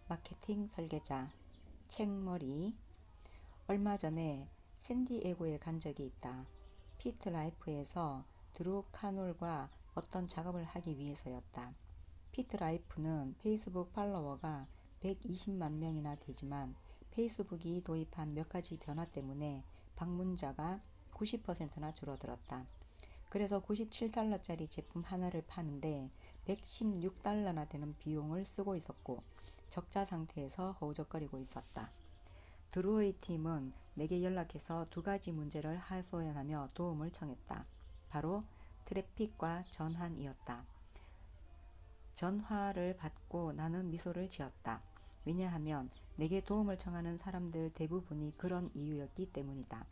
마케팅 설계자 책머리. 얼마 전에 샌디에고에 간 적이 있다. 피트라이프에서 드루 카놀과 어떤 작업을 하기 위해서였다. 피트라이프는 페이스북 팔로워가 120만 명이나 되지만 페이스북이 도입한 몇 가지 변화 때문에 방문자가 90%나 줄어들었다. 그래서 $97짜리 제품 하나를 파는데 $116나 되는 비용을 쓰고 있었고 적자 상태에서 허우적거리고 있었다. 드루의 팀은 내게 연락해서 두 가지 문제를 하소연하며 도움을 청했다. 바로 트래픽과 전환이었다. 전화를 받고 나는 미소를 지었다. 왜냐하면 내게 도움을 청하는 사람들 대부분이 그런 이유였기 때문이다.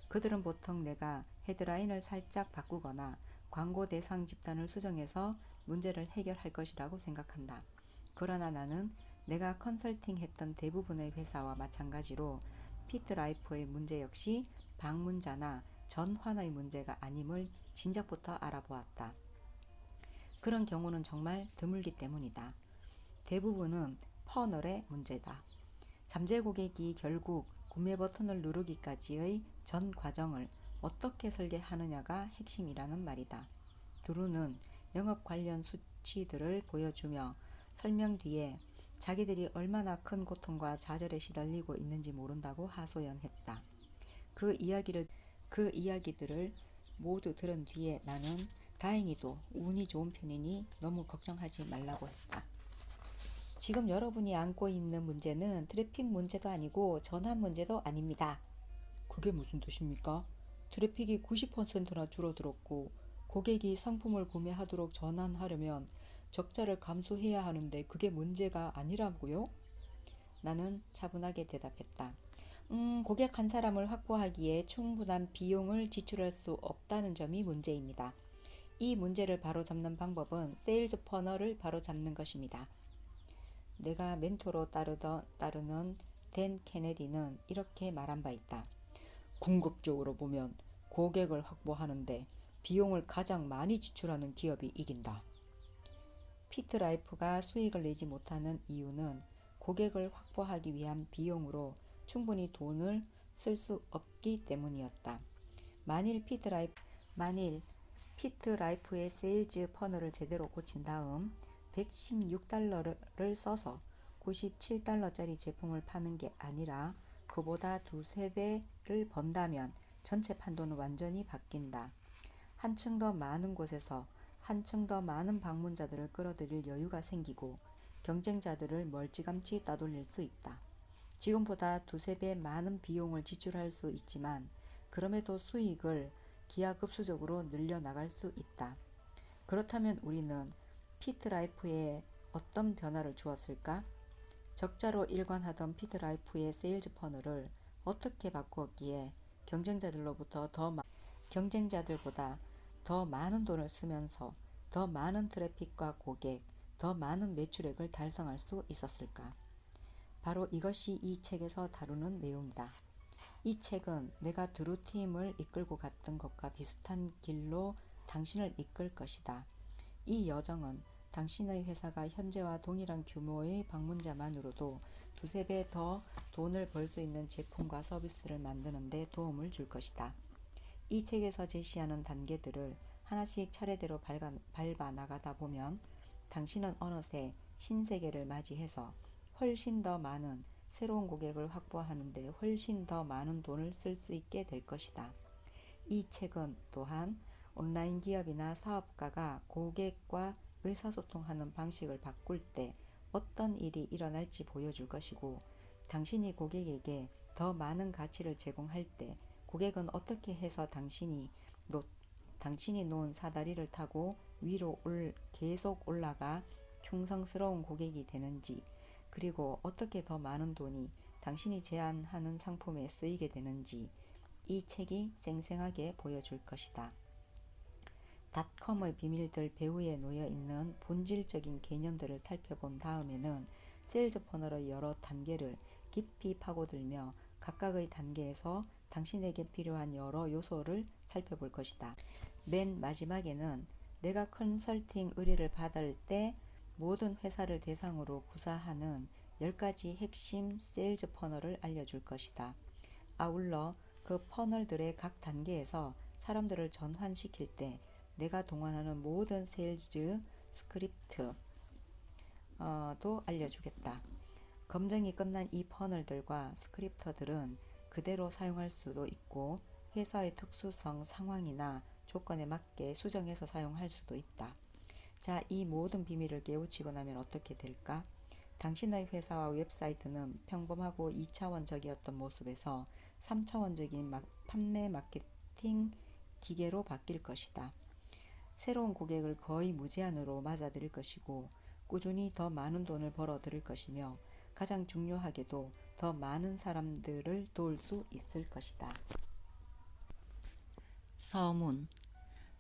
그들은 보통 내가 헤드라인을 살짝 바꾸거나 광고 대상 집단을 수정해서 문제를 해결할 것이라고 생각한다. 그러나 나는 내가 컨설팅했던 대부분의 회사와 마찬가지로 피트라이프의 문제 역시 방문자나 전환의 문제가 아님을 진작부터 알아보았다. 그런 경우는 정말 드물기 때문이다. 대부분은 퍼널의 문제다. 잠재 고객이 결국 구매 버튼을 누르기까지의 전 과정을 어떻게 설계하느냐가 핵심이라는 말이다. 드루는 영업 관련 수치들을 보여주며 설명 뒤에 자기들이 얼마나 큰 고통과 좌절에 시달리고 있는지 모른다고 하소연했다. 그 이야기들을 모두 들은 뒤에 나는 다행히도 운이 좋은 편이니 너무 걱정하지 말라고 했다. 지금 여러분이 안고 있는 문제는 트래픽 문제도 아니고 전환 문제도 아닙니다. 그게 무슨 뜻입니까? 트래픽이 90%나 줄어들었고 고객이 상품을 구매하도록 전환하려면 적자를 감수해야 하는데 그게 문제가 아니라고요? 나는 차분하게 대답했다. 고객 한 사람을 확보하기에 충분한 비용을 지출할 수 없다는 점이 문제입니다. 이 문제를 바로잡는 방법은 세일즈 퍼널을 바로잡는 것입니다. 내가 멘토로 따르는 댄 케네디는 이렇게 말한 바 있다. 궁극적으로 보면 고객을 확보하는데 비용을 가장 많이 지출하는 기업이 이긴다. 피트라이프가 수익을 내지 못하는 이유는 고객을 확보하기 위한 비용으로 충분히 돈을 쓸 수 없기 때문이었다. 만일 피트라이프의 세일즈 퍼널을 제대로 고친 다음 $116를 써서 $97짜리 제품을 파는 게 아니라 그보다 두세 배를 번다면 전체 판도는 완전히 바뀐다. 한층 더 많은 곳에서 한층 더 많은 방문자들을 끌어들일 여유가 생기고 경쟁자들을 멀찌감치 따돌릴 수 있다. 지금보다 두세 배 많은 비용을 지출할 수 있지만 그럼에도 수익을 기하급수적으로 늘려나갈 수 있다. 그렇다면 우리는 피트라이프에 어떤 변화를 주었을까? 적자로 일관하던 피트라이프의 세일즈 퍼널을 어떻게 바꾸었기에 경쟁자들보다 더 많은 돈을 쓰면서 더 많은 트래픽과 고객, 더 많은 매출액을 달성할 수 있었을까? 바로 이것이 이 책에서 다루는 내용이다. 이 책은 내가 드루팀을 이끌고 갔던 것과 비슷한 길로 당신을 이끌 것이다. 이 여정은 당신의 회사가 현재와 동일한 규모의 방문자만으로도 두세 배 더 돈을 벌 수 있는 제품과 서비스를 만드는 데 도움을 줄 것이다. 이 책에서 제시하는 단계들을 하나씩 차례대로 밟아 나가다 보면 당신은 어느새 신세계를 맞이해서 훨씬 더 많은 새로운 고객을 확보하는 데 훨씬 더 많은 돈을 쓸 수 있게 될 것이다. 이 책은 또한 온라인 기업이나 사업가가 고객과 의사소통하는 방식을 바꿀 때 어떤 일이 일어날지 보여줄 것이고 당신이 고객에게 더 많은 가치를 제공할 때 고객은 어떻게 해서 당신이 놓은 사다리를 타고 위로 계속 올라가 충성스러운 고객이 되는지 그리고 어떻게 더 많은 돈이 당신이 제안하는 상품에 쓰이게 되는지 이 책이 생생하게 보여줄 것이다. 닷컴의 비밀들 배후에 놓여있는 본질적인 개념들을 살펴본 다음에는 세일즈 퍼널의 여러 단계를 깊이 파고들며 각각의 단계에서 당신에게 필요한 여러 요소를 살펴볼 것이다. 맨 마지막에는 내가 컨설팅 의뢰를 받을 때 모든 회사를 대상으로 구사하는 10가지 핵심 세일즈 퍼널을 알려줄 것이다. 아울러 그 퍼널들의 각 단계에서 사람들을 전환시킬 때 내가 동원하는 모든 세일즈 스크립트도 알려주겠다. 검증이 끝난 이 퍼널들과 스크립트들은 그대로 사용할 수도 있고 회사의 특수성, 상황이나 조건에 맞게 수정해서 사용할 수도 있다. 자, 이 모든 비밀을 깨우치고 나면 어떻게 될까? 당신의 회사와 웹사이트는 평범하고 2차원적이었던 모습에서 3차원적인 판매 마케팅 기계로 바뀔 것이다. 새로운 고객을 거의 무제한으로 맞아들일 것이고 꾸준히 더 많은 돈을 벌어들일 것이며 가장 중요하게도 더 많은 사람들을 도울 수 있을 것이다. 서문.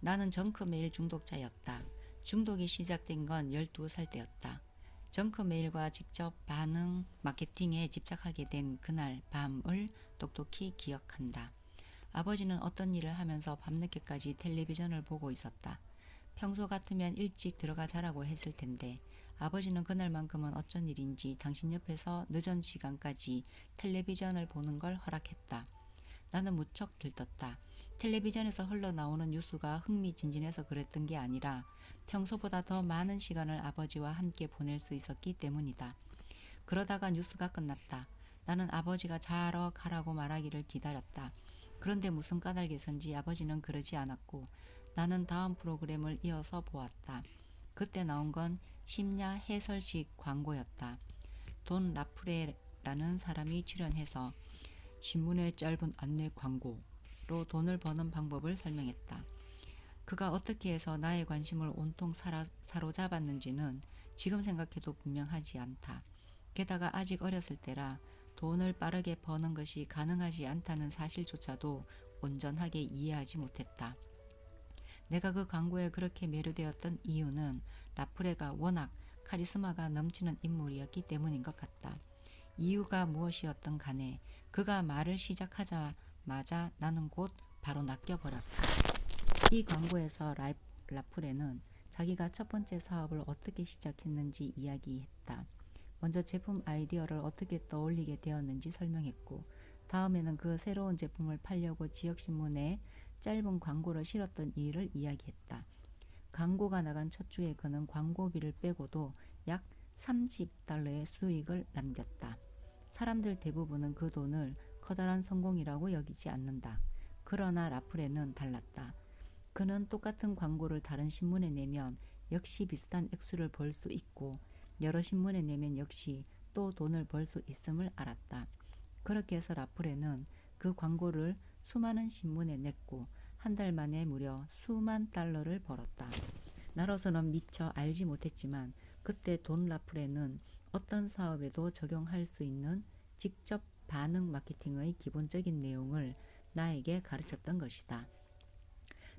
나는 정크메일 중독자였다. 중독이 시작된 건 12살 때였다. 정크메일과 직접 반응 마케팅에 집착하게 된 그날 밤을 똑똑히 기억한다. 아버지는 어떤 일을 하면서 밤늦게까지 텔레비전을 보고 있었다. 평소 같으면 일찍 들어가 자라고 했을 텐데 아버지는 그날만큼은 어쩐 일인지 당신 옆에서 늦은 시간까지 텔레비전을 보는 걸 허락했다. 나는 무척 들떴다. 텔레비전에서 흘러나오는 뉴스가 흥미진진해서 그랬던 게 아니라 평소보다 더 많은 시간을 아버지와 함께 보낼 수 있었기 때문이다. 그러다가 뉴스가 끝났다. 나는 아버지가 자러 가라고 말하기를 기다렸다. 그런데 무슨 까닭에선지 아버지는 그러지 않았고 나는 다음 프로그램을 이어서 보았다. 그때 나온 건 심야 해설식 광고였다. 돈 라프레라는 사람이 출연해서 신문의 짧은 안내 광고로 돈을 버는 방법을 설명했다. 그가 어떻게 해서 나의 관심을 온통 사로잡았는지는 지금 생각해도 분명하지 않다. 게다가 아직 어렸을 때라 돈을 빠르게 버는 것이 가능하지 않다는 사실조차도 온전하게 이해하지 못했다. 내가 그 광고에 그렇게 매료되었던 이유는 라프레가 워낙 카리스마가 넘치는 인물이었기 때문인 것 같다. 이유가 무엇이었던 간에 그가 말을 시작하자마자 나는 곧 바로 낚여버렸다. 이 광고에서 라프레는 자기가 첫 번째 사업을 어떻게 시작했는지 이야기했다. 먼저 제품 아이디어를 어떻게 떠올리게 되었는지 설명했고 다음에는 그 새로운 제품을 팔려고 지역신문에 짧은 광고를 실었던 일을 이야기했다. 광고가 나간 첫 주에 그는 광고비를 빼고도 약 $30의 수익을 남겼다. 사람들 대부분은 그 돈을 커다란 성공이라고 여기지 않는다. 그러나 라프레는 달랐다. 그는 똑같은 광고를 다른 신문에 내면 역시 비슷한 액수를 벌 수 있고 여러 신문에 내면 역시 또 돈을 벌 수 있음을 알았다. 그렇게 해서 라프레는 그 광고를 수많은 신문에 냈고 한 달 만에 무려 수만 달러를 벌었다. 나로서는 미처 알지 못했지만 그때 돈 라프레는 어떤 사업에도 적용할 수 있는 직접 반응 마케팅의 기본적인 내용을 나에게 가르쳤던 것이다.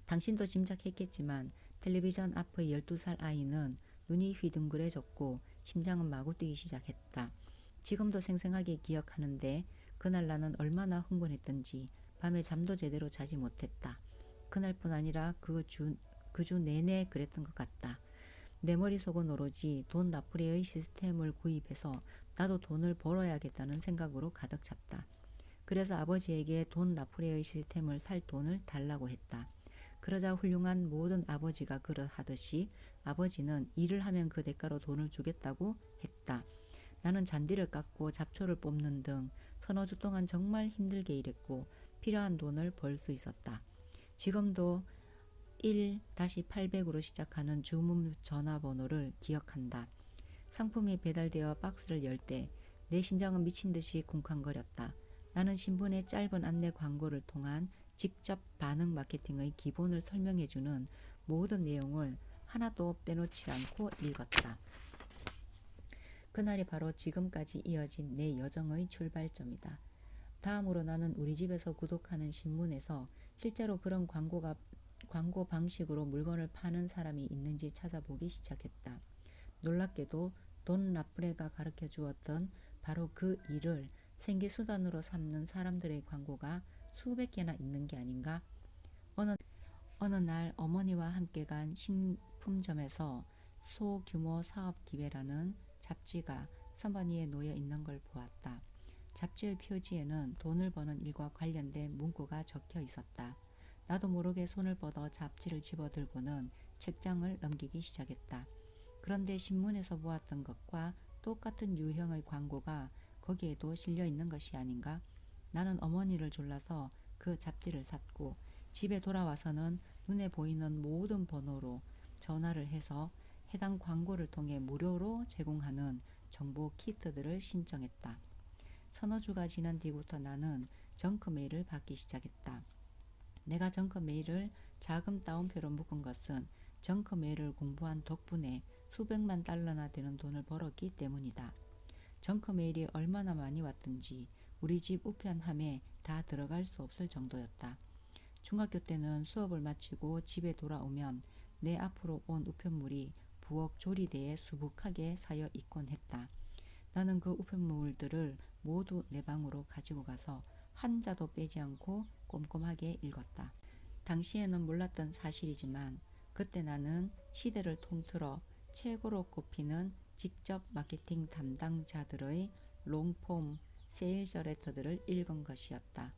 당신도 짐작했겠지만 텔레비전 앞의 12살 아이는 눈이 휘둥그레졌고 심장은 마구 뛰기 시작했다. 지금도 생생하게 기억하는데 그날 나는 얼마나 흥분했던지 밤에 잠도 제대로 자지 못했다. 그날뿐 아니라 그 주 내내 그랬던 것 같다. 내 머릿속은 오로지 돈 라프레의 시스템을 구입해서 나도 돈을 벌어야겠다는 생각으로 가득 찼다. 그래서 아버지에게 돈 라프레의 시스템을 살 돈을 달라고 했다. 그러자 훌륭한 모든 아버지가 그러하듯이 아버지는 일을 하면 그 대가로 돈을 주겠다고 했다. 나는 잔디를 깎고 잡초를 뽑는 등 서너 주 동안 정말 힘들게 일했고 필요한 돈을 벌 수 있었다. 지금도 1-800으로 시작하는 주문 전화번호를 기억한다. 상품이 배달되어 박스를 열 때 내 심장은 미친 듯이 쿵쾅거렸다. 나는 신문의 짧은 안내 광고를 통한 직접 반응 마케팅의 기본을 설명해주는 모든 내용을 하나도 빼놓지 않고 읽었다. 그날이 바로 지금까지 이어진 내 여정의 출발점이다. 다음으로 나는 우리 집에서 구독하는 신문에서 실제로 그런 광고 방식으로 물건을 파는 사람이 있는지 찾아보기 시작했다. 놀랍게도 돈 라프레가 가르쳐 주었던 바로 그 일을 생계수단으로 삼는 사람들의 광고가 수백 개나 있는 게 아닌가? 어느 날 어머니와 함께 간 식품점에서 소규모 사업 기회라는 잡지가 선반 위에 놓여 있는 걸 보았다. 잡지의 표지에는 돈을 버는 일과 관련된 문구가 적혀 있었다. 나도 모르게 손을 뻗어 잡지를 집어들고는 책장을 넘기기 시작했다. 그런데 신문에서 보았던 것과 똑같은 유형의 광고가 거기에도 실려 있는 것이 아닌가? 나는 어머니를 졸라서 그 잡지를 샀고 집에 돌아와서는 눈에 보이는 모든 번호로 전화를 해서 해당 광고를 통해 무료로 제공하는 정보 키트들을 신청했다. 서너 주가 지난 뒤부터 나는 정크 메일을 받기 시작했다. 내가 정크 메일을 자금 따옴표로 묶은 것은 정크 메일을 공부한 덕분에 수백만 달러나 되는 돈을 벌었기 때문이다. 정크 메일이 얼마나 많이 왔든지 우리 집 우편함에 다 들어갈 수 없을 정도였다. 중학교 때는 수업을 마치고 집에 돌아오면 내 앞으로 온 우편물이 부엌 조리대에 수북하게 쌓여 있곤 했다. 나는 그 우편물들을 모두 내 방으로 가지고 가서 한 자도 빼지 않고 꼼꼼하게 읽었다. 당시에는 몰랐던 사실이지만 그때 나는 시대를 통틀어 최고로 꼽히는 직접 마케팅 담당자들의 롱폼 세일즈 레터들을 읽은 것이었다.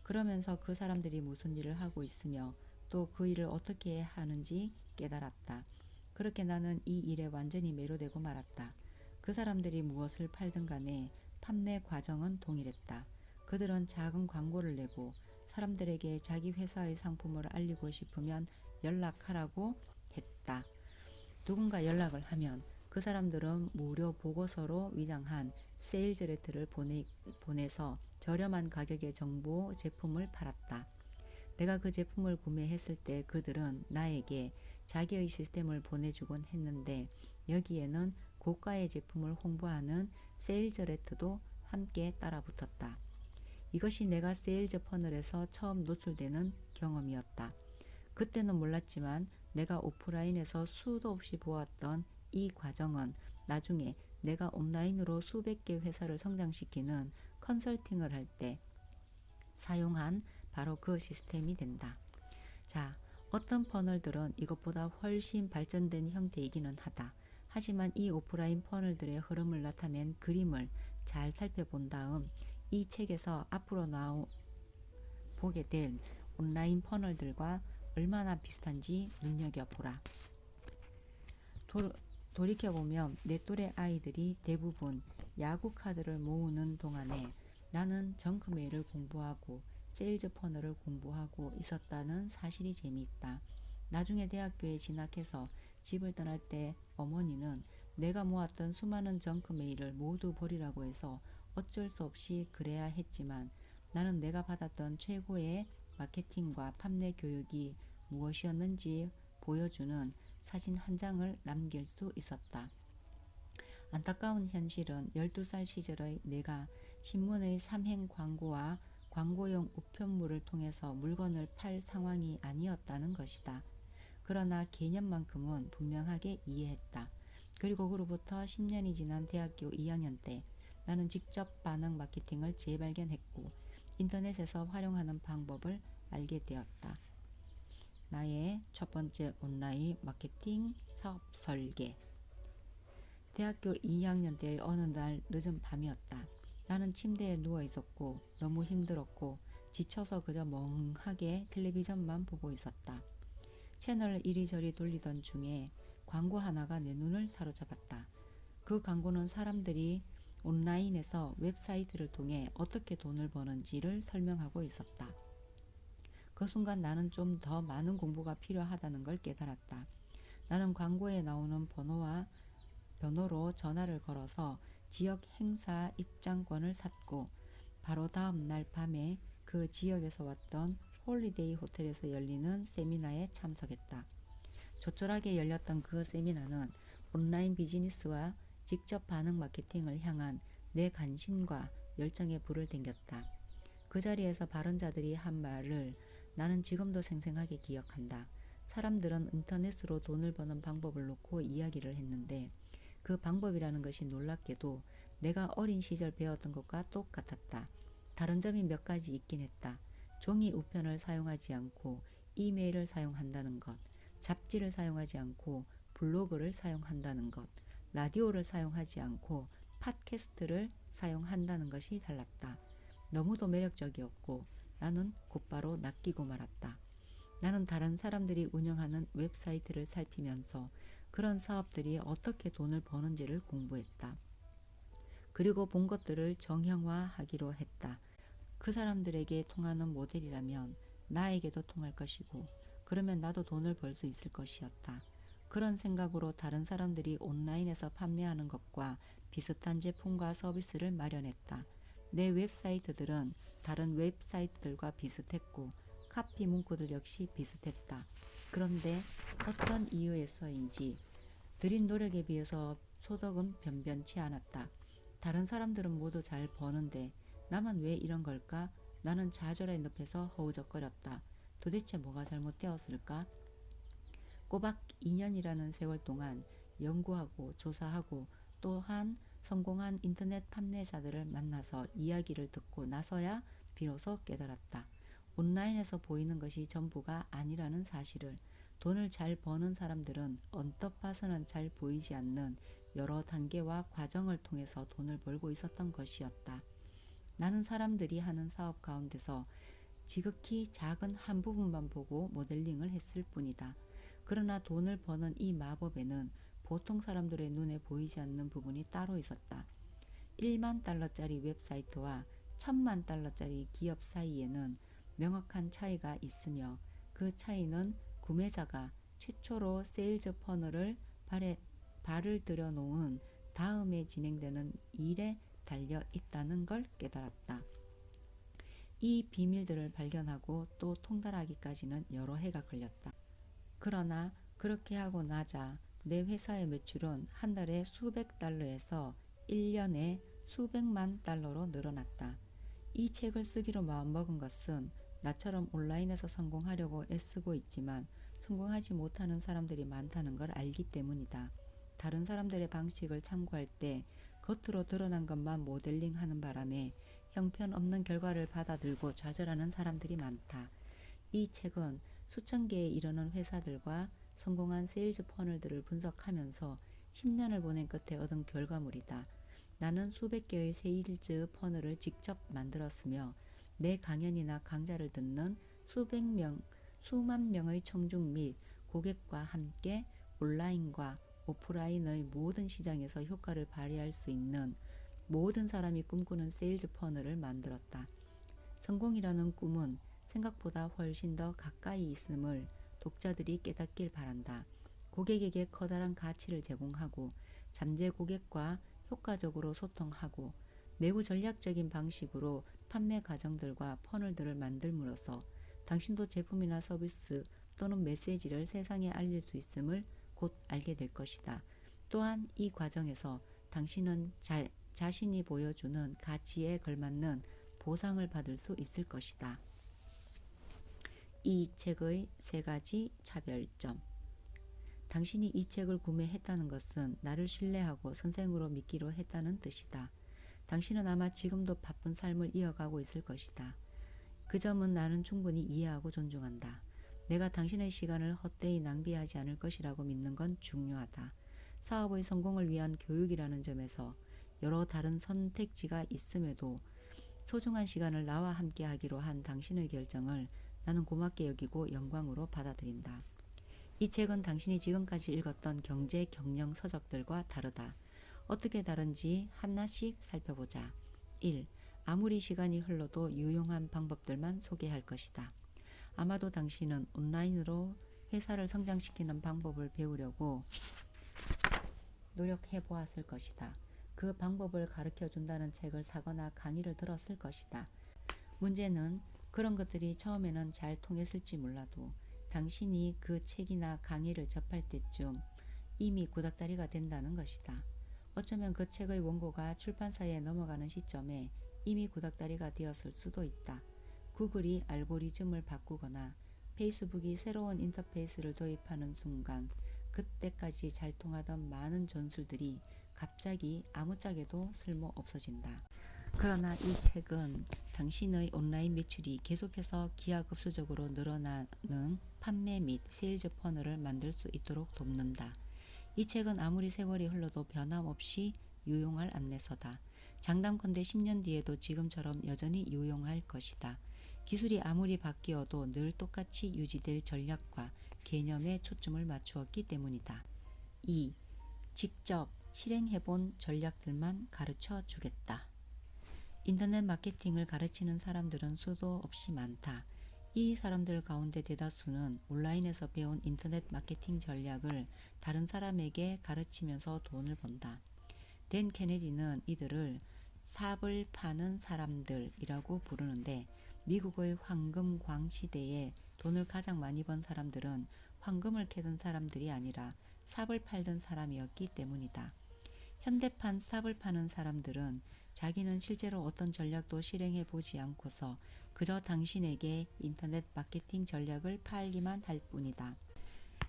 그러면서 그 사람들이 무슨 일을 하고 있으며 또 그 일을 어떻게 하는지 깨달았다. 그렇게 나는 이 일에 완전히 매료되고 말았다. 그 사람들이 무엇을 팔든 간에 판매 과정은 동일했다. 그들은 작은 광고를 내고 사람들에게 자기 회사의 상품을 알리고 싶으면 연락하라고 했다. 누군가 연락을 하면 그 사람들은 무료 보고서로 위장한 세일즈 레터를 보내서 저렴한 가격의 정보 제품을 팔았다. 내가 그 제품을 구매했을 때 그들은 나에게 자기의 시스템을 보내주곤 했는데 여기에는 고가의 제품을 홍보하는 세일즈 레터도 함께 따라붙었다. 이것이 내가 세일즈 퍼널에서 처음 노출되는 경험이었다. 그때는 몰랐지만 내가 오프라인에서 수도 없이 보았던 이 과정은 나중에 내가 온라인으로 수백 개 회사를 성장시키는 컨설팅을 할 때 사용한 바로 그 시스템이 된다. 자, 어떤 퍼널들은 이것보다 훨씬 발전된 형태이기는 하다. 하지만 이 오프라인 퍼널들의 흐름을 나타낸 그림을 잘 살펴본 다음 이 책에서 앞으로 보게 될 온라인 퍼널들과 얼마나 비슷한지 눈여겨보라. 돌이켜보면 내 또래 아이들이 대부분 야구 카드를 모으는 동안에 나는 정크 메일을 공부하고 세일즈 퍼널을 공부하고 있었다는 사실이 재미있다. 나중에 대학교에 진학해서 집을 떠날 때 어머니는 내가 모았던 수많은 정크 메일을 모두 버리라고 해서 어쩔 수 없이 그래야 했지만 나는 내가 받았던 최고의 마케팅과 판매 교육이 무엇이었는지 보여주는 사진 한 장을 남길 수 있었다. 안타까운 현실은 12살 시절의 내가 신문의 삼행 광고와 광고용 우편물을 통해서 물건을 팔 상황이 아니었다는 것이다. 그러나 개념만큼은 분명하게 이해했다. 그리고 그로부터 10년이 지난 대학교 2학년 때 나는 직접 반응 마케팅을 재발견했고 인터넷에서 활용하는 방법을 알게 되었다. 나의 첫 번째 온라인 마케팅 사업 설계. 대학교 2학년 때의 어느 날 늦은 밤이었다. 나는 침대에 누워 있었고 너무 힘들었고 지쳐서 그저 멍하게 텔레비전만 보고 있었다. 채널을 이리저리 돌리던 중에 광고 하나가 내 눈을 사로잡았다. 그 광고는 사람들이 온라인에서 웹사이트를 통해 어떻게 돈을 버는지를 설명하고 있었다. 그 순간 나는 좀 더 많은 공부가 필요하다는 걸 깨달았다. 나는 광고에 나오는 번호로 전화를 걸어서 지역 행사 입장권을 샀고 바로 다음 날 밤에 그 지역에서 왔던 홀리데이 호텔에서 열리는 세미나에 참석했다. 조촐하게 열렸던 그 세미나는 온라인 비즈니스와 직접 반응 마케팅을 향한 내 관심과 열정에 불을 땡겼다. 그 자리에서 발언자들이 한 말을 나는 지금도 생생하게 기억한다. 사람들은 인터넷으로 돈을 버는 방법을 놓고 이야기를 했는데 그 방법이라는 것이 놀랍게도 내가 어린 시절 배웠던 것과 똑같았다. 다른 점이 몇 가지 있긴 했다. 종이 우편을 사용하지 않고 이메일을 사용한다는 것, 잡지를 사용하지 않고 블로그를 사용한다는 것, 라디오를 사용하지 않고 팟캐스트를 사용한다는 것이 달랐다. 너무도 매력적이었고 나는 곧바로 낚이고 말았다. 나는 다른 사람들이 운영하는 웹사이트를 살피면서 그런 사업들이 어떻게 돈을 버는지를 공부했다. 그리고 본 것들을 정형화하기로 했다. 그 사람들에게 통하는 모델이라면 나에게도 통할 것이고 그러면 나도 돈을 벌 수 있을 것이었다. 그런 생각으로 다른 사람들이 온라인에서 판매하는 것과 비슷한 제품과 서비스를 마련했다. 내 웹사이트들은 다른 웹사이트들과 비슷했고 카피 문구들 역시 비슷했다. 그런데 어떤 이유에서인지 들인 노력에 비해서 소득은 변변치 않았다. 다른 사람들은 모두 잘 버는데 나만 왜 이런 걸까? 나는 좌절의 늪에서 허우적거렸다. 도대체 뭐가 잘못되었을까? 꼬박 2년이라는 세월 동안 연구하고 조사하고 또한 성공한 인터넷 판매자들을 만나서 이야기를 듣고 나서야 비로소 깨달았다. 온라인에서 보이는 것이 전부가 아니라는 사실을. 돈을 잘 버는 사람들은 언뜻 봐서는 잘 보이지 않는 여러 단계와 과정을 통해서 돈을 벌고 있었던 것이었다. 나는 사람들이 하는 사업 가운데서 지극히 작은 한 부분만 보고 모델링을 했을 뿐이다. 그러나 돈을 버는 이 마법에는 보통 사람들의 눈에 보이지 않는 부분이 따로 있었다. 1만 달러짜리 웹사이트와 1000만 달러짜리 기업 사이에는 명확한 차이가 있으며 그 차이는 구매자가 최초로 세일즈 퍼널을 발을 들여놓은 다음에 진행되는 일에 달려 있다는 걸 깨달았다. 이 비밀들을 발견하고 또 통달하기까지는 여러 해가 걸렸다. 그러나 그렇게 하고 나자 내 회사의 매출은 한 달에 수백 달러에서 1년에 수백만 달러로 늘어났다. 이 책을 쓰기로 마음먹은 것은 나처럼 온라인에서 성공하려고 애쓰고 있지만 성공하지 못하는 사람들이 많다는 걸 알기 때문이다. 다른 사람들의 방식을 참고할 때 겉으로 드러난 것만 모델링하는 바람에 형편없는 결과를 받아들고 좌절하는 사람들이 많다. 이 책은 수천 개에 이르는 회사들과 성공한 세일즈 퍼널들을 분석하면서 10년을 보낸 끝에 얻은 결과물이다. 나는 수백 개의 세일즈 퍼널을 직접 만들었으며 내 강연이나 강좌를 듣는 수만 명의 청중 및 고객과 함께 온라인과 오프라인의 모든 시장에서 효과를 발휘할 수 있는 모든 사람이 꿈꾸는 세일즈 퍼널을 만들었다. 성공이라는 꿈은 생각보다 훨씬 더 가까이 있음을 독자들이 깨닫길 바란다. 고객에게 커다란 가치를 제공하고 잠재 고객과 효과적으로 소통하고 매우 전략적인 방식으로 판매 과정들과 퍼널들을 만들므로써 당신도 제품이나 서비스 또는 메시지를 세상에 알릴 수 있음을 곧 알게 될 것이다. 또한 이 과정에서 당신은 자신이 보여주는 가치에 걸맞는 보상을 받을 수 있을 것이다. 이 책의 3가지 차별점. 당신이 이 책을 구매했다는 것은 나를 신뢰하고 선생으로 믿기로 했다는 뜻이다. 당신은 아마 지금도 바쁜 삶을 이어가고 있을 것이다. 그 점은 나는 충분히 이해하고 존중한다. 내가 당신의 시간을 헛되이 낭비하지 않을 것이라고 믿는 건 중요하다. 사업의 성공을 위한 교육이라는 점에서 여러 다른 선택지가 있음에도 소중한 시간을 나와 함께 하기로 한 당신의 결정을 나는 고맙게 여기고 영광으로 받아들인다. 이 책은 당신이 지금까지 읽었던 경제 경영 서적들과 다르다. 어떻게 다른지 하나씩 살펴보자. 1. 아무리 시간이 흘러도 유용한 방법들만 소개할 것이다. 아마도 당신은 온라인으로 회사를 성장시키는 방법을 배우려고 노력해 보았을 것이다. 그 방법을 가르쳐 준다는 책을 사거나 강의를 들었을 것이다. 문제는 그런 것들이 처음에는 잘 통했을지 몰라도 당신이 그 책이나 강의를 접할 때쯤 이미 구닥다리가 된다는 것이다. 어쩌면 그 책의 원고가 출판사에 넘어가는 시점에 이미 구닥다리가 되었을 수도 있다. 구글이 알고리즘을 바꾸거나 페이스북이 새로운 인터페이스를 도입하는 순간 그때까지 잘 통하던 많은 전술들이 갑자기 아무짝에도 쓸모 없어진다. 그러나 이 책은 당신의 온라인 매출이 계속해서 기하급수적으로 늘어나는 판매 및 세일즈 퍼널을 만들 수 있도록 돕는다. 이 책은 아무리 세월이 흘러도 변함없이 유용할 안내서다. 장담컨대 10년 뒤에도 지금처럼 여전히 유용할 것이다. 기술이 아무리 바뀌어도 늘 똑같이 유지될 전략과 개념에 초점을 맞추었기 때문이다. 2. 직접 실행해본 전략들만 가르쳐 주겠다. 인터넷 마케팅을 가르치는 사람들은 수도 없이 많다. 이 사람들 가운데 대다수는 온라인에서 배운 인터넷 마케팅 전략을 다른 사람에게 가르치면서 돈을 번다. 댄 케네디는 이들을 삽을 파는 사람들이라고 부르는데, 미국의 황금광 시대에 돈을 가장 많이 번 사람들은 황금을 캐던 사람들이 아니라 삽을 팔던 사람이었기 때문이다. 현대판 삽을 파는 사람들은 자기는 실제로 어떤 전략도 실행해 보지 않고서 그저 당신에게 인터넷 마케팅 전략을 팔기만 할 뿐이다.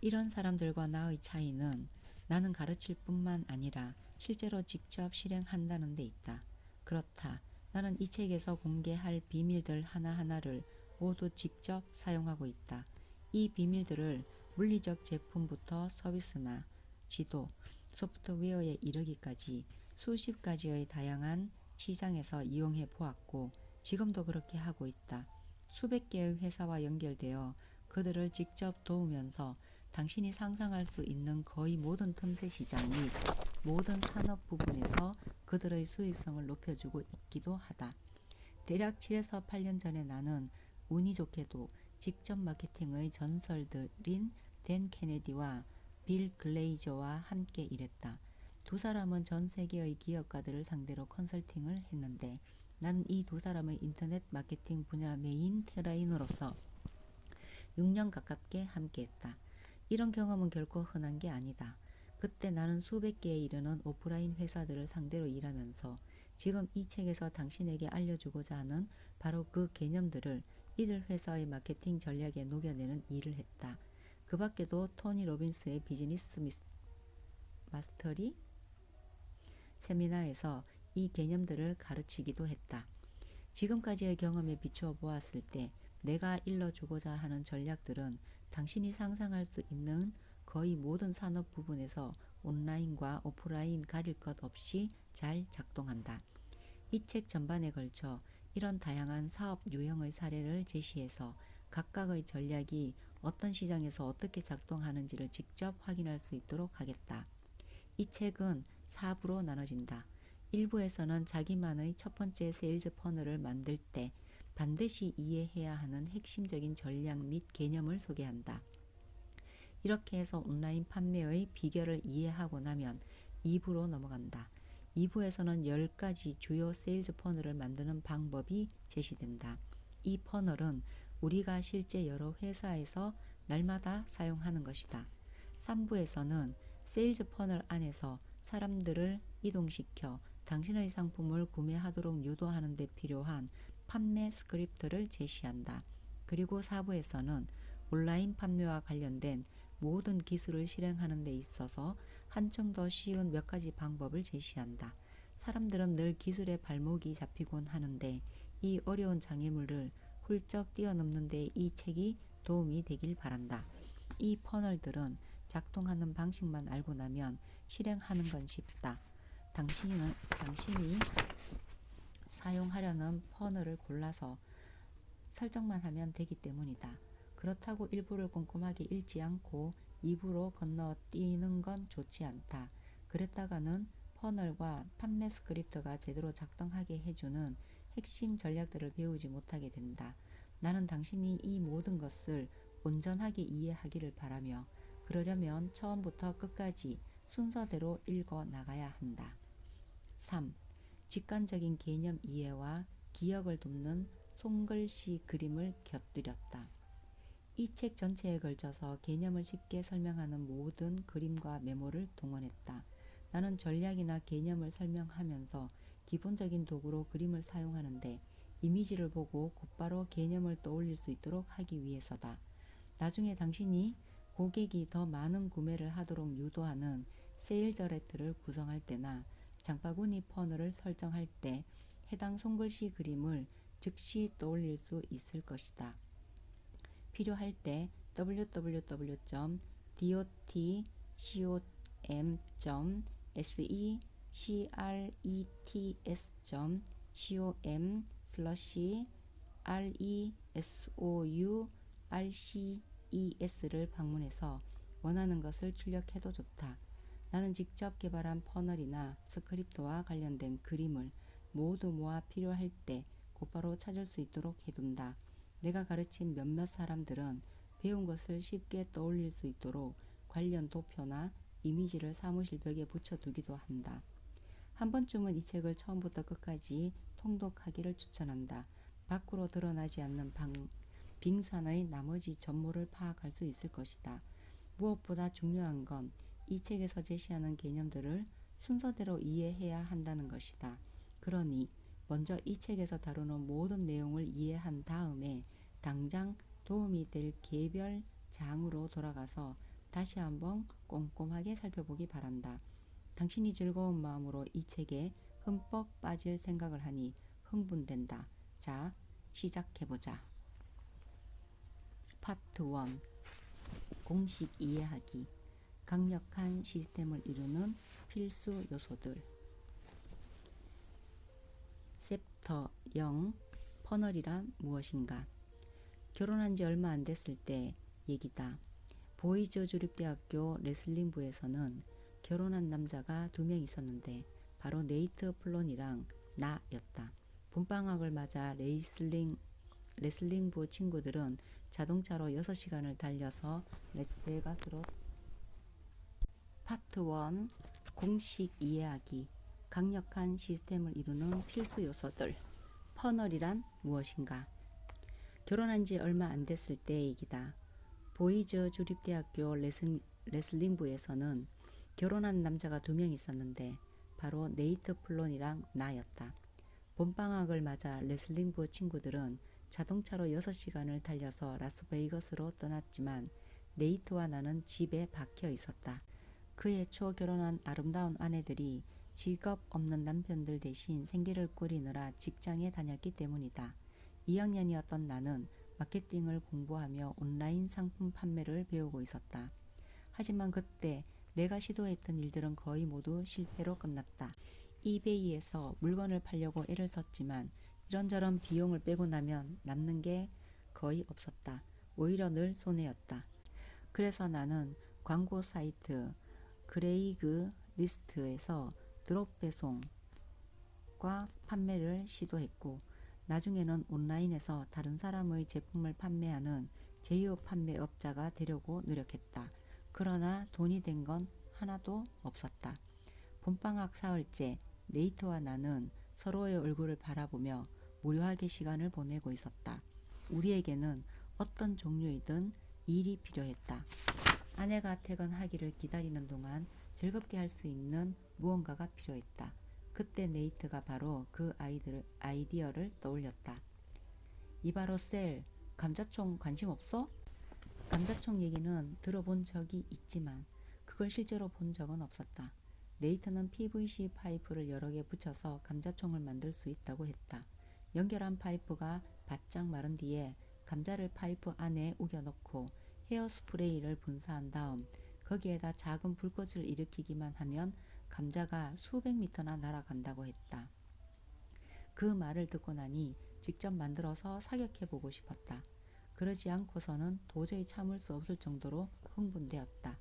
이런 사람들과 나의 차이는 나는 가르칠 뿐만 아니라 실제로 직접 실행한다는 데 있다. 그렇다. 나는 이 책에서 공개할 비밀들 하나하나를 모두 직접 사용하고 있다. 이 비밀들을 물리적 제품부터 서비스나 지도, 소프트웨어에 이르기까지 수십 가지의 다양한 시장에서 이용해 보았고 지금도 그렇게 하고 있다. 수백 개의 회사와 연결되어 그들을 직접 도우면서 당신이 상상할 수 있는 거의 모든 틈새 시장 및 모든 산업 부분에서 그들의 수익성을 높여주고 있기도 하다. 대략 7에서 8년 전에 나는 운이 좋게도 직접 마케팅의 전설들인 댄 케네디와 빌 글레이저와 함께 일했다. 두 사람은 전 세계의 기업가들을 상대로 컨설팅을 했는데 나는 이 두 사람의 인터넷 마케팅 분야 메인 트레이너로서 6년 가깝게 함께했다. 이런 경험은 결코 흔한 게 아니다. 그때 나는 수백 개에 이르는 오프라인 회사들을 상대로 일하면서 지금 이 책에서 당신에게 알려주고자 하는 바로 그 개념들을 이들 회사의 마케팅 전략에 녹여내는 일을 했다. 그 밖에도 토니 로빈스의 비즈니스 마스터리 세미나에서 이 개념들을 가르치기도 했다. 지금까지의 경험에 비추어 보았을 때 내가 일러주고자 하는 전략들은 당신이 상상할 수 있는 거의 모든 산업 부분에서 온라인과 오프라인 가릴 것 없이 잘 작동한다. 이 책 전반에 걸쳐 이런 다양한 사업 유형의 사례를 제시해서 각각의 전략이 어떤 시장에서 어떻게 작동하는지를 직접 확인할 수 있도록 하겠다. 이 책은 4부로 나눠진다. 1부에서는 자기만의 첫 번째 세일즈 퍼널을 만들 때 반드시 이해해야 하는 핵심적인 전략 및 개념을 소개한다. 이렇게 해서 온라인 판매의 비결을 이해하고 나면 2부로 넘어간다. 2부에서는 10가지 주요 세일즈 퍼널을 만드는 방법이 제시된다. 이 퍼널은 우리가 실제 여러 회사에서 날마다 사용하는 것이다. 3부에서는 세일즈 퍼널 안에서 사람들을 이동시켜 당신의 상품을 구매하도록 유도하는 데 필요한 판매 스크립트를 제시한다. 그리고 4부에서는 온라인 판매와 관련된 모든 기술을 실행하는 데 있어서 한층 더 쉬운 몇 가지 방법을 제시한다. 사람들은 늘 기술의 발목이 잡히곤 하는데 이 어려운 장애물을 훌쩍 뛰어넘는 데 이 책이 도움이 되길 바란다. 이 퍼널들은 작동하는 방식만 알고 나면 실행하는 건 쉽다. 당신이 사용하려는 퍼널을 골라서 설정만 하면 되기 때문이다. 그렇다고 1부를 꼼꼼하게 읽지 않고 2부로 건너뛰는 건 좋지 않다. 그랬다가는 퍼널과 판매 스크립트가 제대로 작동하게 해주는 핵심 전략들을 배우지 못하게 된다. 나는 당신이 이 모든 것을 온전하게 이해하기를 바라며 그러려면 처음부터 끝까지 순서대로 읽어 나가야 한다. 3. 직관적인 개념 이해와 기억을 돕는 손글씨 그림을 곁들였다. 이 책 전체에 걸쳐서 개념을 쉽게 설명하는 모든 그림과 메모를 동원했다. 나는 전략이나 개념을 설명하면서 기본적인 도구로 그림을 사용하는데 이미지를 보고 곧바로 개념을 떠올릴 수 있도록 하기 위해서다. 나중에 당신이 고객이 더 많은 구매를 하도록 유도하는 세일즈 레터를 구성할 때나 장바구니 퍼널을 설정할 때 해당 손글씨 그림을 즉시 떠올릴 수 있을 것이다. 필요할 때 www.dotcom.se crets.com/resources 를 방문해서 원하는 것을 출력해도 좋다. 나는 직접 개발한 퍼널이나 스크립트와 관련된 그림을 모두 모아 필요할 때 곧바로 찾을 수 있도록 해둔다. 내가 가르친 몇몇 사람들은 배운 것을 쉽게 떠올릴 수 있도록 관련 도표나 이미지를 사무실 벽에 붙여두기도 한다. 한 번쯤은 이 책을 처음부터 끝까지 통독하기를 추천한다. 밖으로 드러나지 않는 빙산의 나머지 전모를 파악할 수 있을 것이다. 무엇보다 중요한 건 이 책에서 제시하는 개념들을 순서대로 이해해야 한다는 것이다. 그러니 먼저 이 책에서 다루는 모든 내용을 이해한 다음에 당장 도움이 될 개별 장으로 돌아가서 다시 한번 꼼꼼하게 살펴보기 바란다. 당신이 즐거운 마음으로 이 책에 흠뻑 빠질 생각을 하니 흥분된다. 자, 시작해보자. 파트 1. 공식 이해하기. 강력한 시스템을 이루는 필수 요소들. 챕터 0. 퍼널이란 무엇인가. 결혼한 지 얼마 안 됐을 때 얘기다. 보이즈 주립대학교 레슬링부에서는 결혼한 남자가 2명 있었는데 바로 네이트 플론이랑 나였다. 봄방학을 맞아 레슬링부 친구들은 자동차로 6시간을 달려서 라스베가스로. 파트 1. 공식 이해하기. 강력한 시스템을 이루는 필수 요소들. 퍼널이란 무엇인가. 결혼한 지 얼마 안 됐을 때 얘기다. 보이즈 주립대학교 레슬링부에서는 결혼한 남자가 2명 있었는데 바로 네이트 플론이랑 나였다. 봄방학을 맞아 레슬링부 친구들은 자동차로 6시간을 달려서 라스베이거스로 떠났지만 네이트와 나는 집에 박혀 있었다. 그해 초 결혼한 아름다운 아내들이 직업 없는 남편들 대신 생계를 꾸리느라 직장에 다녔기 때문이다. 2학년이었던 나는 마케팅을 공부하며 온라인 상품 판매를 배우고 있었다. 하지만 그때 내가 시도했던 일들은 거의 모두 실패로 끝났다. 이베이에서 물건을 팔려고 애를 썼지만 이런저런 비용을 빼고 나면 남는 게 거의 없었다. 오히려 늘 손해였다. 그래서 나는 광고 사이트 그레이그 리스트에서 드롭 배송과 판매를 시도했고 나중에는 온라인에서 다른 사람의 제품을 판매하는 제휴 판매업자가 되려고 노력했다. 그러나 돈이 된 건 하나도 없었다. 봄방학 사흘째 네이트와 나는 서로의 얼굴을 바라보며 무료하게 시간을 보내고 있었다. 우리에게는 어떤 종류이든 일이 필요했다. 아내가 퇴근하기를 기다리는 동안 즐겁게 할 수 있는 무언가가 필요했다. 그때 네이트가 바로 그 아이디어를 떠올렸다. 이바로 셀, 감자총 관심 없어? 감자총 얘기는 들어본 적이 있지만 그걸 실제로 본 적은 없었다. 네이트는 PVC 파이프를 여러 개 붙여서 감자총을 만들 수 있다고 했다. 연결한 파이프가 바짝 마른 뒤에 감자를 파이프 안에 우겨넣고 헤어스프레이를 분사한 다음 거기에다 작은 불꽃을 일으키기만 하면 감자가 수백 미터나 날아간다고 했다. 그 말을 듣고 나니 직접 만들어서 사격해보고 싶었다. 그러지 않고서는 도저히 참을 수 없을 정도로 흥분되었다.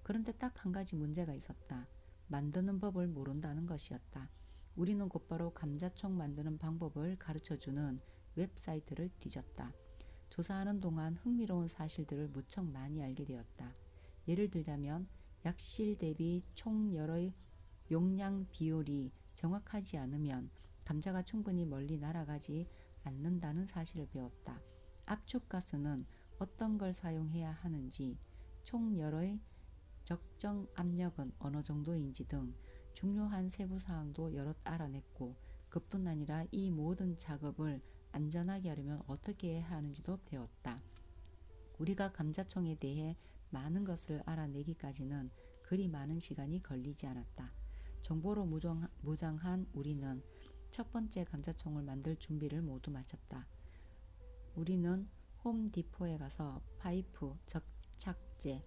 그런데 딱 한 가지 문제가 있었다. 만드는 법을 모른다는 것이었다. 우리는 곧바로 감자총 만드는 방법을 가르쳐주는 웹사이트를 뒤졌다. 조사하는 동안 흥미로운 사실들을 무척 많이 알게 되었다. 예를 들자면 약실 대비 총열의 용량 비율이 정확하지 않으면 감자가 충분히 멀리 날아가지 않는다는 사실을 배웠다. 압축가스는 어떤 걸 사용해야 하는지, 총열의 적정 압력은 어느 정도인지 등 중요한 세부사항도 여럿 알아냈고 그뿐 아니라 이 모든 작업을 안전하게 하려면 어떻게 해야 하는지도 배웠다. 우리가 감자총에 대해 많은 것을 알아내기까지는 그리 많은 시간이 걸리지 않았다. 정보로 무장한 우리는 첫 번째 감자총을 만들 준비를 모두 마쳤다. 우리는 홈디포에 가서 파이프, 접착제,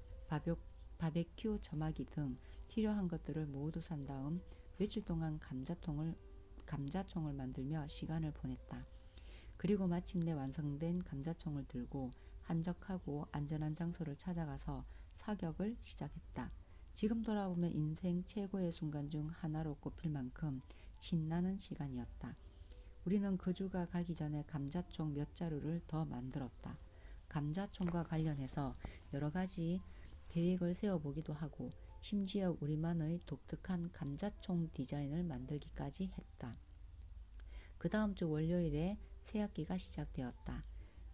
바베큐 점화기 등 필요한 것들을 모두 산 다음 며칠 동안 감자총을 만들며 시간을 보냈다. 그리고 마침내 완성된 감자총을 들고 한적하고 안전한 장소를 찾아가서 사격을 시작했다. 지금 돌아보면 인생 최고의 순간 중 하나로 꼽힐 만큼 신나는 시간이었다. 우리는 그 주가 가기 전에 감자총 몇 자루를 더 만들었다. 감자총과 관련해서 여러 가지 계획을 세워보기도 하고 심지어 우리만의 독특한 감자총 디자인을 만들기까지 했다. 그 다음 주 월요일에 새학기가 시작되었다.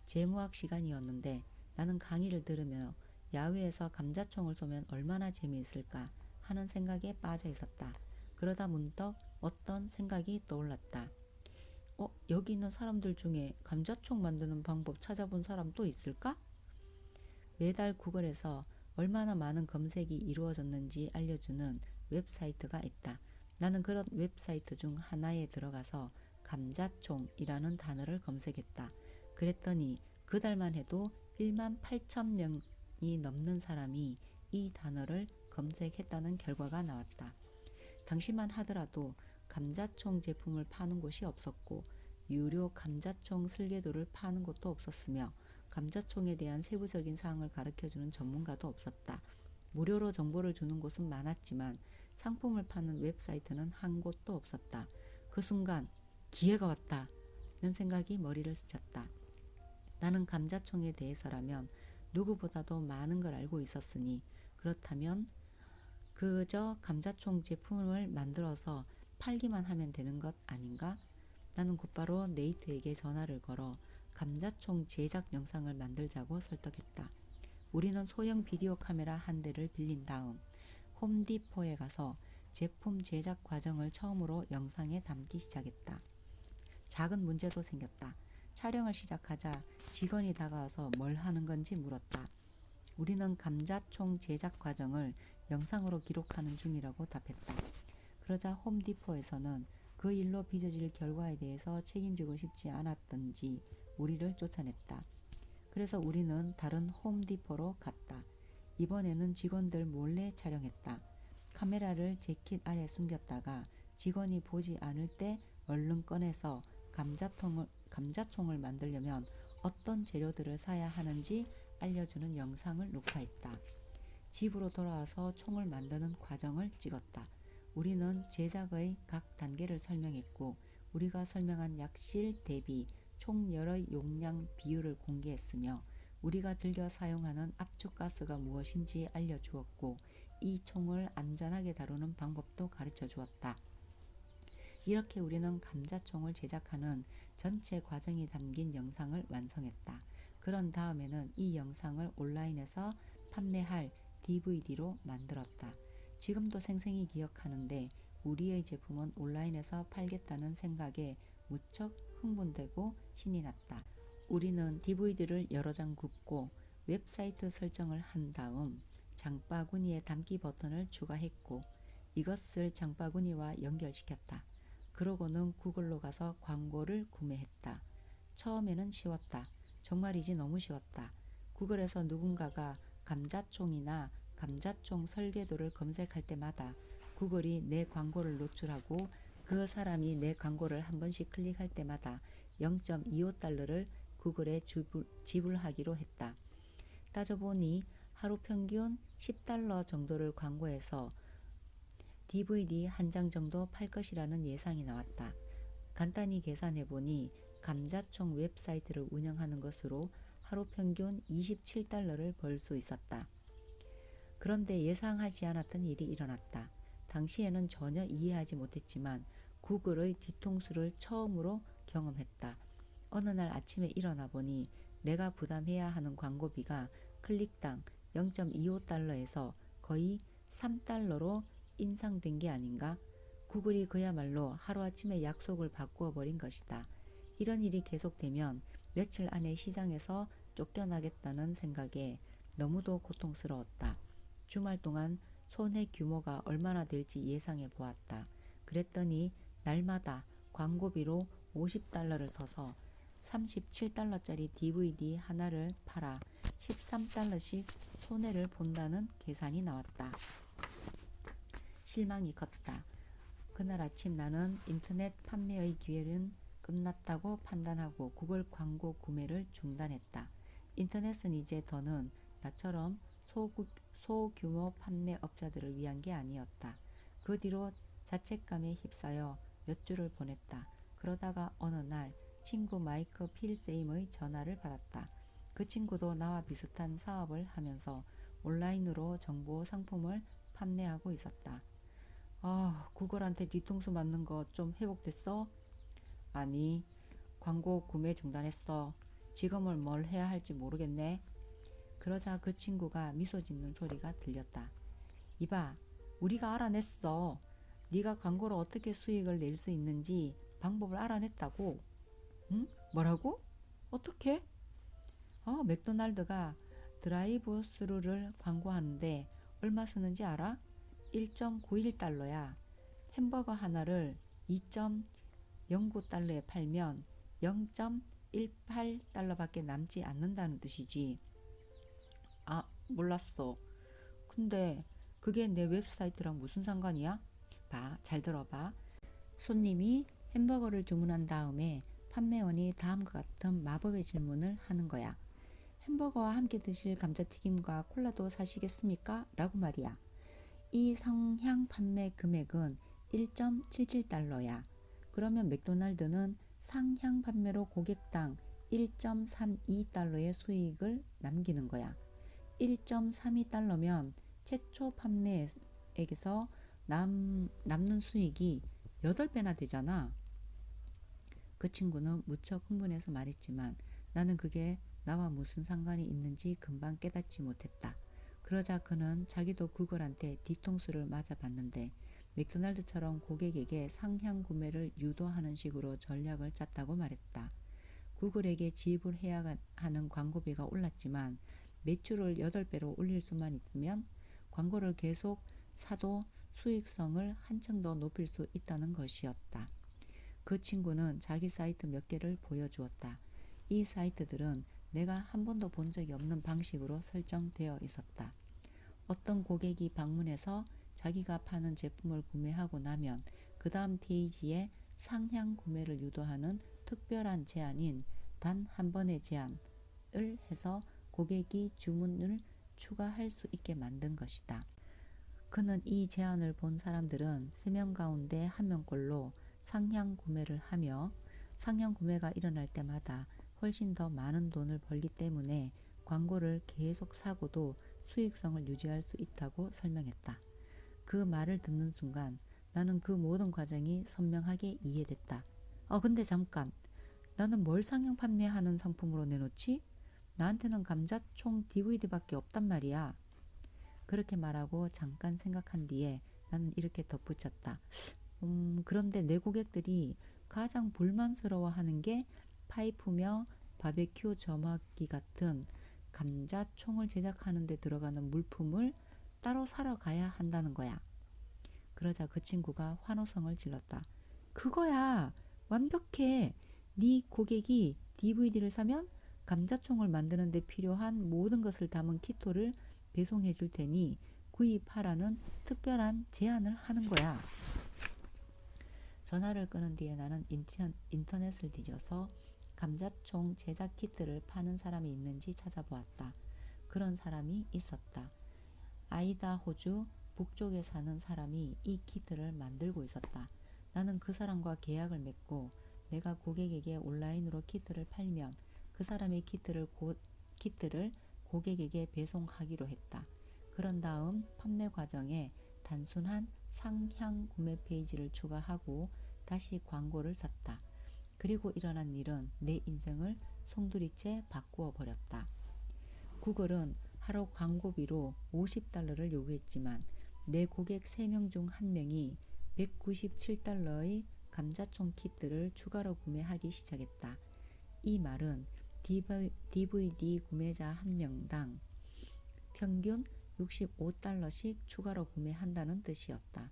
재무학 시간이었는데 나는 강의를 들으며 야외에서 감자총을 쏘면 얼마나 재미있을까 하는 생각에 빠져 있었다. 그러다 문득 어떤 생각이 떠올랐다. 여기 있는 사람들 중에 감자총 만드는 방법 찾아본 사람 또 있을까? 매달 구글에서 얼마나 많은 검색이 이루어졌는지 알려주는 웹사이트가 있다. 나는 그런 웹사이트 중 하나에 들어가서 감자총이라는 단어를 검색했다. 그랬더니 그 달만 해도 1만 8천 명이 넘는 사람이 이 단어를 검색했다는 결과가 나왔다. 당시만 하더라도 감자총 제품을 파는 곳이 없었고 유료 감자총 설계도를 파는 곳도 없었으며 감자총에 대한 세부적인 사항을 가르쳐주는 전문가도 없었다. 무료로 정보를 주는 곳은 많았지만 상품을 파는 웹사이트는 한 곳도 없었다. 그 순간 기회가 왔다는 생각이 머리를 스쳤다. 나는 감자총에 대해서라면 누구보다도 많은 걸 알고 있었으니 그렇다면 그저 감자총 제품을 만들어서 팔기만 하면 되는 것 아닌가? 나는 곧바로 네이트에게 전화를 걸어 감자총 제작 영상을 만들자고 설득했다. 우리는 소형 비디오 카메라 한 대를 빌린 다음 홈디포에 가서 제품 제작 과정을 처음으로 영상에 담기 시작했다. 작은 문제도 생겼다. 촬영을 시작하자 직원이 다가와서 뭘 하는 건지 물었다. 우리는 감자총 제작 과정을 영상으로 기록하는 중이라고 답했다. 그러자 홈디포에서는 그 일로 빚어질 결과에 대해서 책임지고 싶지 않았던지 우리를 쫓아냈다. 그래서 우리는 다른 홈디포로 갔다. 이번에는 직원들 몰래 촬영했다. 카메라를 재킷 아래 숨겼다가 직원이 보지 않을 때 얼른 꺼내서 감자총을 만들려면 어떤 재료들을 사야 하는지 알려주는 영상을 녹화했다. 집으로 돌아와서 총을 만드는 과정을 찍었다. 우리는 제작의 각 단계를 설명했고 우리가 설명한 약실 대비 총열의 용량 비율을 공개했으며 우리가 즐겨 사용하는 압축가스가 무엇인지 알려주었고 이 총을 안전하게 다루는 방법도 가르쳐 주었다. 이렇게 우리는 감자총을 제작하는 전체 과정이 담긴 영상을 완성했다. 그런 다음에는 이 영상을 온라인에서 판매할 DVD로 만들었다. 지금도 생생히 기억하는데 우리의 제품은 온라인에서 팔겠다는 생각에 무척 흥분되고 신이 났다. 우리는 DVD를 여러 장 굽고 웹사이트 설정을 한 다음 장바구니에 담기 버튼을 추가했고 이것을 장바구니와 연결시켰다. 그러고는 구글로 가서 광고를 구매했다. 처음에는 쉬웠다. 정말이지 너무 쉬웠다. 구글에서 누군가가 감자총이나 감자총 설계도를 검색할 때마다 구글이 내 광고를 노출하고 그 사람이 내 광고를 한 번씩 클릭할 때마다 0.25달러를 구글에 지불하기로 했다. 따져보니 하루 평균 10달러 정도를 광고해서 DVD 한 장 정도 팔 것이라는 예상이 나왔다. 간단히 계산해보니 감자총 웹사이트를 운영하는 것으로 하루 평균 27달러를 벌 수 있었다. 그런데 예상하지 않았던 일이 일어났다. 당시에는 전혀 이해하지 못했지만 구글의 뒤통수를 처음으로 경험했다. 어느 날 아침에 일어나 보니 내가 부담해야 하는 광고비가 클릭당 0.25달러에서 거의 3달러로 인상된 게 아닌가? 구글이 그야말로 하루아침에 약속을 바꾸어 버린 것이다. 이런 일이 계속되면 며칠 안에 시장에서 쫓겨나겠다는 생각에 너무도 고통스러웠다. 주말 동안 손해 규모가 얼마나 될지 예상해 보았다. 그랬더니 날마다 광고비로 50달러를 써서 37달러짜리 DVD 하나를 팔아 13달러씩 손해를 본다는 계산이 나왔다. 실망이 컸다. 그날 아침 나는 인터넷 판매의 기회는 끝났다고 판단하고 구글 광고 구매를 중단했다. 인터넷은 이제 더는 나처럼 소규모 판매업자들을 위한 게 아니었다. 그 뒤로 자책감에 휩싸여 몇 주를 보냈다. 그러다가 어느 날 친구 마이크 필세임의 전화를 받았다. 그 친구도 나와 비슷한 사업을 하면서 온라인으로 정보 상품을 판매하고 있었다. 구글한테 뒤통수 맞는 거 좀 회복됐어? 아니, 광고 구매 중단했어. 지금은 뭘 해야 할지 모르겠네. 그러자 그 친구가 미소 짓는 소리가 들렸다. 이봐, 우리가 알아냈어. 네가 광고로 어떻게 수익을 낼 수 있는지 방법을 알아냈다고. 응? 뭐라고? 어떻게? 맥도날드가 드라이브 스루를 광고하는데 얼마 쓰는지 알아? 1.91달러야. 햄버거 하나를 2.09달러에 팔면 0.18달러밖에 남지 않는다는 뜻이지. 아, 몰랐어. 근데 그게 내 웹사이트랑 무슨 상관이야? 잘 들어봐. 손님이 햄버거를 주문한 다음에 판매원이 다음과 같은 마법의 질문을 하는 거야. 햄버거와 함께 드실 감자튀김과 콜라도 사시겠습니까? 라고 말이야. 이 상향 판매 금액은 1.77달러야. 그러면 맥도날드는 상향 판매로 고객당 1.32달러의 수익을 남기는 거야. 1.32달러면 최초 판매액에서 남는 수익이 8배나 되잖아. 그 친구는 무척 흥분해서 말했지만 나는 그게 나와 무슨 상관이 있는지 금방 깨닫지 못했다. 그러자 그는 자기도 구글한테 뒤통수를 맞아봤는데 맥도날드처럼 고객에게 상향 구매를 유도하는 식으로 전략을 짰다고 말했다. 구글에게 지불해야 하는 광고비가 올랐지만 매출을 8배로 올릴 수만 있으면 광고를 계속 사도 수익성을 한층 더 높일 수 있다는 것이었다. 그 친구는 자기 사이트 몇 개를 보여주었다. 이 사이트들은 내가 한 번도 본 적이 없는 방식으로 설정되어 있었다. 어떤 고객이 방문해서 자기가 파는 제품을 구매하고 나면 그 다음 페이지에 상향 구매를 유도하는 특별한 제안인 단 한 번의 제안을 해서 고객이 주문을 추가할 수 있게 만든 것이다. 그는 이 제안을 본 사람들은 3명 가운데 1명꼴로 상향 구매를 하며 상향 구매가 일어날 때마다 훨씬 더 많은 돈을 벌기 때문에 광고를 계속 사고도 수익성을 유지할 수 있다고 설명했다. 그 말을 듣는 순간 나는 그 모든 과정이 선명하게 이해됐다. 근데 잠깐, 나는 뭘 상향 판매하는 상품으로 내놓지? 나한테는 감자총 DVD밖에 없단 말이야. 그렇게 말하고 잠깐 생각한 뒤에 나는 이렇게 덧붙였다. 그런데 내 고객들이 가장 불만스러워하는 게 파이프며 바베큐 점화기 같은 감자총을 제작하는 데 들어가는 물품을 따로 사러 가야 한다는 거야. 그러자 그 친구가 환호성을 질렀다. 그거야! 완벽해! 네 고객이 DVD를 사면 감자총을 만드는 데 필요한 모든 것을 담은 키트를 배송해 줄 테니 구입하라는 특별한 제안을 하는 거야. 전화를 끊은 뒤에 나는 인터넷을 뒤져서 감자총 제작 키트를 파는 사람이 있는지 찾아보았다. 그런 사람이 있었다. 아이다호주 북쪽에 사는 사람이 이 키트를 만들고 있었다. 나는 그 사람과 계약을 맺고 내가 고객에게 온라인으로 키트를 팔면 그 사람의 키트를 고객에게 배송하기로 했다. 그런 다음 판매 과정에 단순한 상향 구매 페이지를 추가하고 다시 광고를 샀다. 그리고 일어난 일은 내 인생을 송두리째 바꾸어 버렸다. 구글은 하루 광고비로 50달러를 요구했지만 내 고객 3명 중 1명이 197달러의 감자총 키트를 추가로 구매하기 시작했다. 이 말은 DVD 구매자 1명당 평균 65달러씩 추가로 구매한다는 뜻이었다.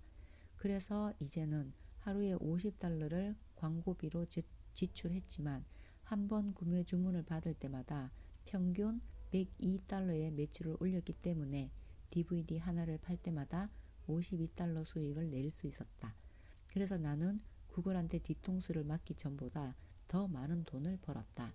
그래서 이제는 하루에 50달러를 광고비로 지출했지만 한 번 구매 주문을 받을 때마다 평균 102달러의 매출을 올렸기 때문에 DVD 하나를 팔 때마다 52달러 수익을 낼 수 있었다. 그래서 나는 구글한테 뒤통수를 맞기 전보다 더 많은 돈을 벌었다.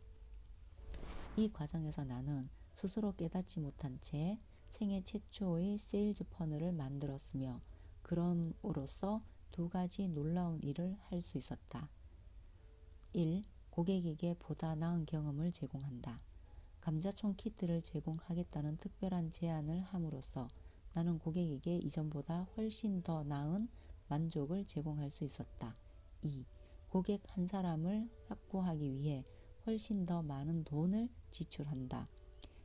이 과정에서 나는 스스로 깨닫지 못한 채 생애 최초의 세일즈 퍼널을 만들었으며 그럼으로써 두 가지 놀라운 일을 할 수 있었다. 1. 고객에게 보다 나은 경험을 제공한다. 감자총 키트를 제공하겠다는 특별한 제안을 함으로써 나는 고객에게 이전보다 훨씬 더 나은 만족을 제공할 수 있었다. 2. 고객 한 사람을 확보하기 위해 훨씬 더 많은 돈을 지출한다.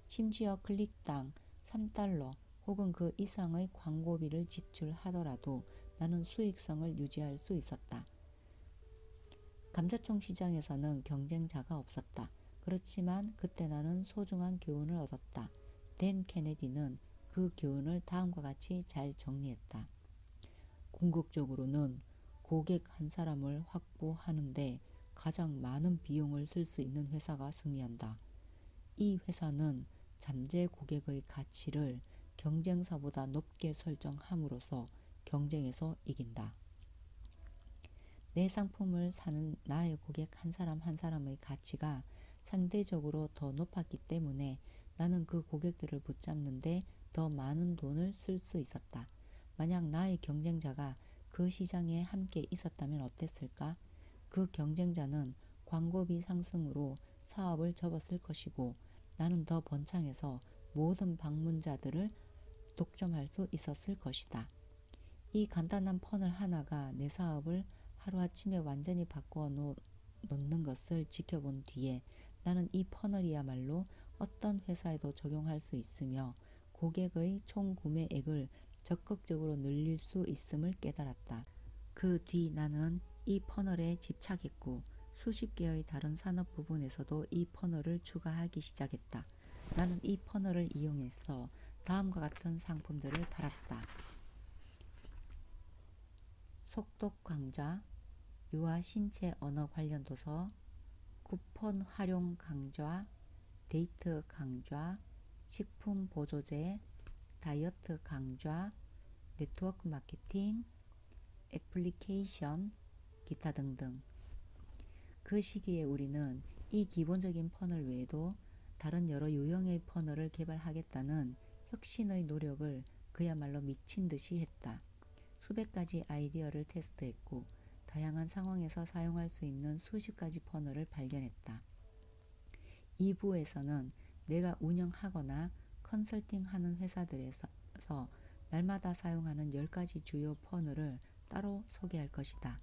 심지어 클릭당 $3 혹은 그 이상의 광고비를 지출하더라도 나는 수익성을 유지할 수 있었다. 감자총 시장에서는 경쟁자가 없었다. 그렇지만 그때 나는 소중한 교훈을 얻었다. 댄 케네디는 그 교훈을 다음과 같이 잘 정리했다. 궁극적으로는 고객 한 사람을 확보하는데 가장 많은 비용을 쓸 수 있는 회사가 승리한다. 이 회사는 잠재 고객의 가치를 경쟁사보다 높게 설정함으로써 경쟁에서 이긴다. 내 상품을 사는 나의 고객 한 사람 한 사람의 가치가 상대적으로 더 높았기 때문에 나는 그 고객들을 붙잡는데 더 많은 돈을 쓸 수 있었다. 만약 나의 경쟁자가 그 시장에 함께 있었다면 어땠을까? 그 경쟁자는 광고비 상승으로 사업을 접었을 것이고 나는 더 번창해서 모든 방문자들을 독점할 수 있었을 것이다. 이 간단한 퍼널 하나가 내 사업을 하루아침에 완전히 바꾸어 놓는 것을 지켜본 뒤에 나는 이 퍼널이야말로 어떤 회사에도 적용할 수 있으며 고객의 총 구매액을 적극적으로 늘릴 수 있음을 깨달았다. 그 뒤 나는 이 퍼널에 집착했고 수십 개의 다른 산업 부분에서도 이 퍼널을 추가하기 시작했다. 나는 이 퍼널을 이용해서 다음과 같은 상품들을 팔았다. 속독 강좌, 유아 신체 언어 관련 도서, 쿠폰 활용 강좌, 데이트 강좌, 식품 보조제, 다이어트 강좌, 네트워크 마케팅, 애플리케이션, 기타 등등. 그 시기에 우리는 이 기본적인 퍼널 외에도 다른 여러 유형의 퍼널을 개발하겠다는 혁신의 노력을 그야말로 미친 듯이 했다. 수백 가지 아이디어를 테스트했고 다양한 상황에서 사용할 수 있는 수십 가지 퍼널을 발견했다. 2부에서는 내가 운영하거나 컨설팅하는 회사들에서 날마다 사용하는 10가지 주요 퍼널을 따로 소개할 것이다.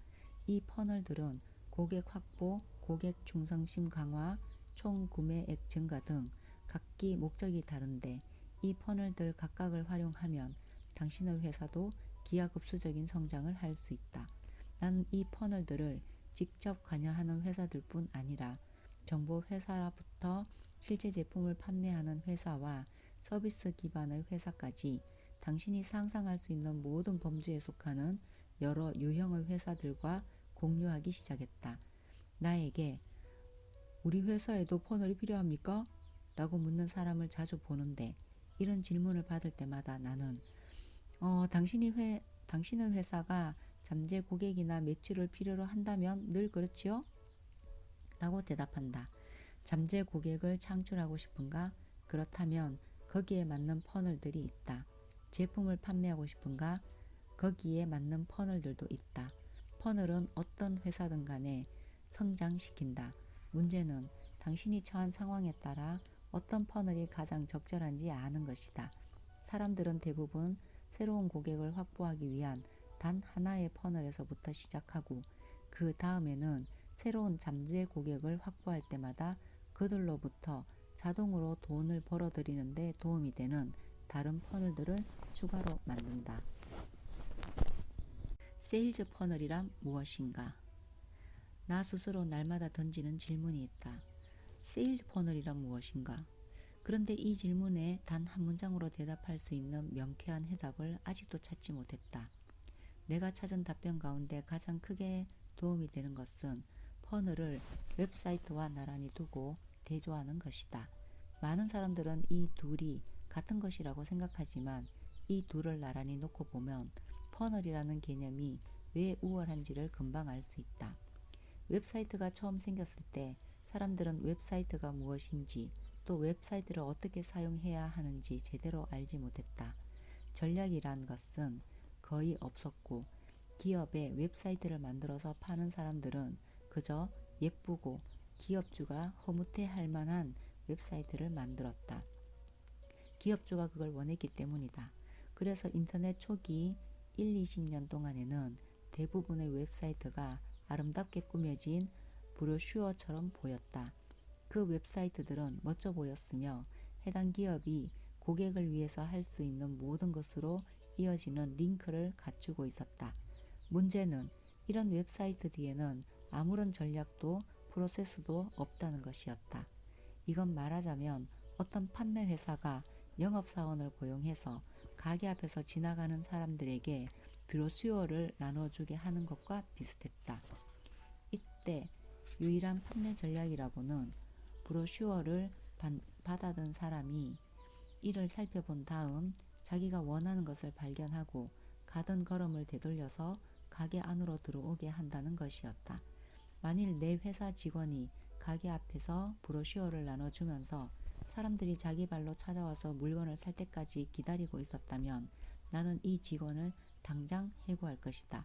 이 퍼널들은 고객 확보, 고객 충성심 강화, 총 구매액 증가 등 각기 목적이 다른데 이 퍼널들 각각을 활용하면 당신의 회사도 기하급수적인 성장을 할 수 있다. 나는 이 퍼널들을 직접 관여하는 회사들뿐 아니라 정보 회사부터 실제 제품을 판매하는 회사와 서비스 기반의 회사까지 당신이 상상할 수 있는 모든 범주에 속하는 여러 유형의 회사들과 공유하기 시작했다. 나에게 우리 회사에도 퍼널이 필요합니까? 라고 묻는 사람을 자주 보는데 이런 질문을 받을 때마다 나는 당신의 회사가 잠재 고객이나 매출을 필요로 한다면 늘 그렇지요? 라고 대답한다. 잠재 고객을 창출하고 싶은가? 그렇다면 거기에 맞는 퍼널들이 있다. 제품을 판매하고 싶은가? 거기에 맞는 퍼널들도 있다. 퍼널은 어떤 회사든 간에 성장시킨다. 문제는 당신이 처한 상황에 따라 어떤 퍼널이 가장 적절한지 아는 것이다. 사람들은 대부분 새로운 고객을 확보하기 위한 단 하나의 퍼널에서부터 시작하고 그 다음에는 새로운 잠재 고객을 확보할 때마다 그들로부터 자동으로 돈을 벌어들이는 데 도움이 되는 다른 퍼널들을 추가로 만든다. 세일즈 퍼널이란 무엇인가? 나 스스로 날마다 던지는 질문이 있다. 세일즈 퍼널이란 무엇인가? 그런데 이 질문에 단 한 문장으로 대답할 수 있는 명쾌한 해답을 아직도 찾지 못했다. 내가 찾은 답변 가운데 가장 크게 도움이 되는 것은 퍼널을 웹사이트와 나란히 두고 대조하는 것이다. 많은 사람들은 이 둘이 같은 것이라고 생각하지만 이 둘을 나란히 놓고 보면 퍼널이라는 개념이 왜 우월한지를 금방 알 수 있다. 웹사이트가 처음 생겼을 때 사람들은 웹사이트가 무엇인지 또 웹사이트를 어떻게 사용해야 하는지 제대로 알지 못했다. 전략이란 것은 거의 없었고 기업의 웹사이트를 만들어서 파는 사람들은 그저 예쁘고 기업주가 허무해할 만한 웹사이트를 만들었다. 기업주가 그걸 원했기 때문이다. 그래서 인터넷 초기 1, 20년 동안에는 대부분의 웹사이트가 아름답게 꾸며진 브로슈어처럼 보였다. 그 웹사이트들은 멋져 보였으며 해당 기업이 고객을 위해서 할 수 있는 모든 것으로 이어지는 링크를 갖추고 있었다. 문제는 이런 웹사이트 뒤에는 아무런 전략도 프로세스도 없다는 것이었다. 이건 말하자면 어떤 판매 회사가 영업사원을 고용해서 가게 앞에서 지나가는 사람들에게 브로슈어를 나눠주게 하는 것과 비슷했다. 이때 유일한 판매 전략이라고는 브로슈어를 받아든 사람이 이를 살펴본 다음 자기가 원하는 것을 발견하고 가던 걸음을 되돌려서 가게 안으로 들어오게 한다는 것이었다. 만일 내 회사 직원이 가게 앞에서 브로슈어를 나눠주면서 사람들이 자기 발로 찾아와서 물건을 살 때까지 기다리고 있었다면 나는 이 직원을 당장 해고할 것이다.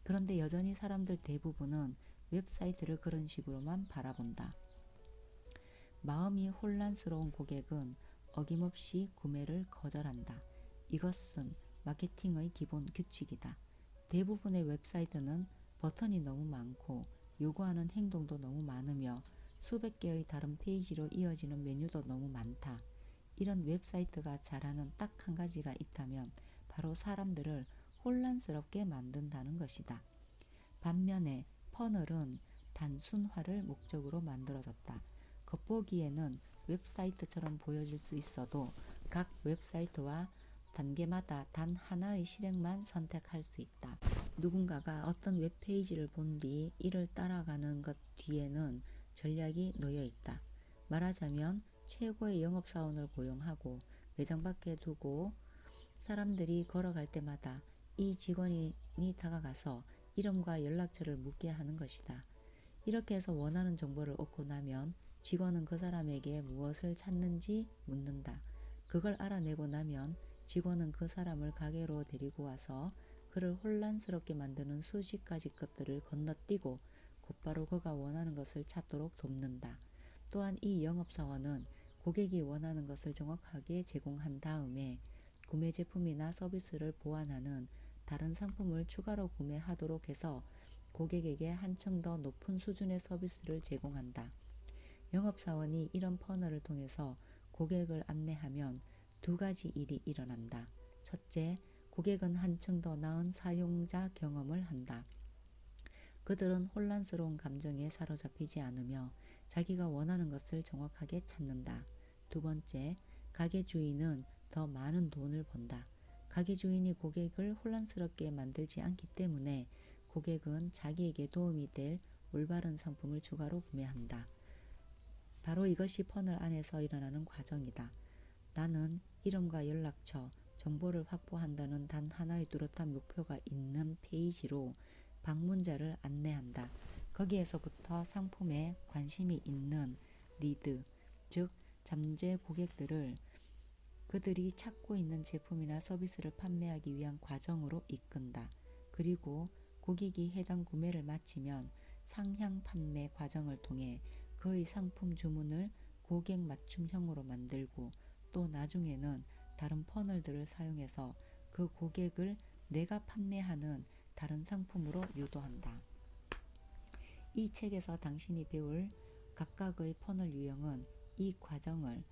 그런데 여전히 사람들 대부분은 웹사이트를 그런 식으로만 바라본다. 마음이 혼란스러운 고객은 어김없이 구매를 거절한다. 이것은 마케팅의 기본 규칙이다. 대부분의 웹사이트는 버튼이 너무 많고 요구하는 행동도 너무 많으며 수백 개의 다른 페이지로 이어지는 메뉴도 너무 많다. 이런 웹사이트가 잘하는 딱 한 가지가 있다면 바로 사람들을 혼란스럽게 만든다는 것이다. 반면에 퍼널은 단순화를 목적으로 만들어졌다. 겉보기에는 웹사이트처럼 보여질 수 있어도 각 웹사이트와 단계마다 단 하나의 실행만 선택할 수 있다. 누군가가 어떤 웹페이지를 본 뒤 이를 따라가는 것 뒤에는 전략이 놓여 있다. 말하자면 최고의 영업사원을 고용하고 매장 밖에 두고 사람들이 걸어갈 때마다 이 직원이 다가가서 이름과 연락처를 묻게 하는 것이다. 이렇게 해서 원하는 정보를 얻고 나면 직원은 그 사람에게 무엇을 찾는지 묻는다. 그걸 알아내고 나면 직원은 그 사람을 가게로 데리고 와서 그를 혼란스럽게 만드는 수십 가지 것들을 건너뛰고 곧바로 그가 원하는 것을 찾도록 돕는다. 또한 이 영업사원은 고객이 원하는 것을 정확하게 제공한 다음에 구매 제품이나 서비스를 보완하는 다른 상품을 추가로 구매하도록 해서 고객에게 한층 더 높은 수준의 서비스를 제공한다. 영업사원이 이런 퍼널을 통해서 고객을 안내하면 두 가지 일이 일어난다. 첫째, 고객은 한층 더 나은 사용자 경험을 한다. 그들은 혼란스러운 감정에 사로잡히지 않으며 자기가 원하는 것을 정확하게 찾는다. 두 번째, 가게 주인은 더 많은 돈을 번다. 가게 주인이 고객을 혼란스럽게 만들지 않기 때문에 고객은 자기에게 도움이 될 올바른 상품을 추가로 구매한다. 바로 이것이 퍼널 안에서 일어나는 과정이다. 나는 이름과 연락처, 정보를 확보한다는 단 하나의 뚜렷한 목표가 있는 페이지로 방문자를 안내한다. 거기에서부터 상품에 관심이 있는 리드, 즉 잠재 고객들을 그들이 찾고 있는 제품이나 서비스를 판매하기 위한 과정으로 이끈다. 그리고 고객이 해당 구매를 마치면 상향 판매 과정을 통해 그의 상품 주문을 고객 맞춤형으로 만들고 또 나중에는 다른 퍼널들을 사용해서 그 고객을 내가 판매하는 다른 상품으로 유도한다. 이 책에서 당신이 배울 각각의 퍼널 유형은 이 과정을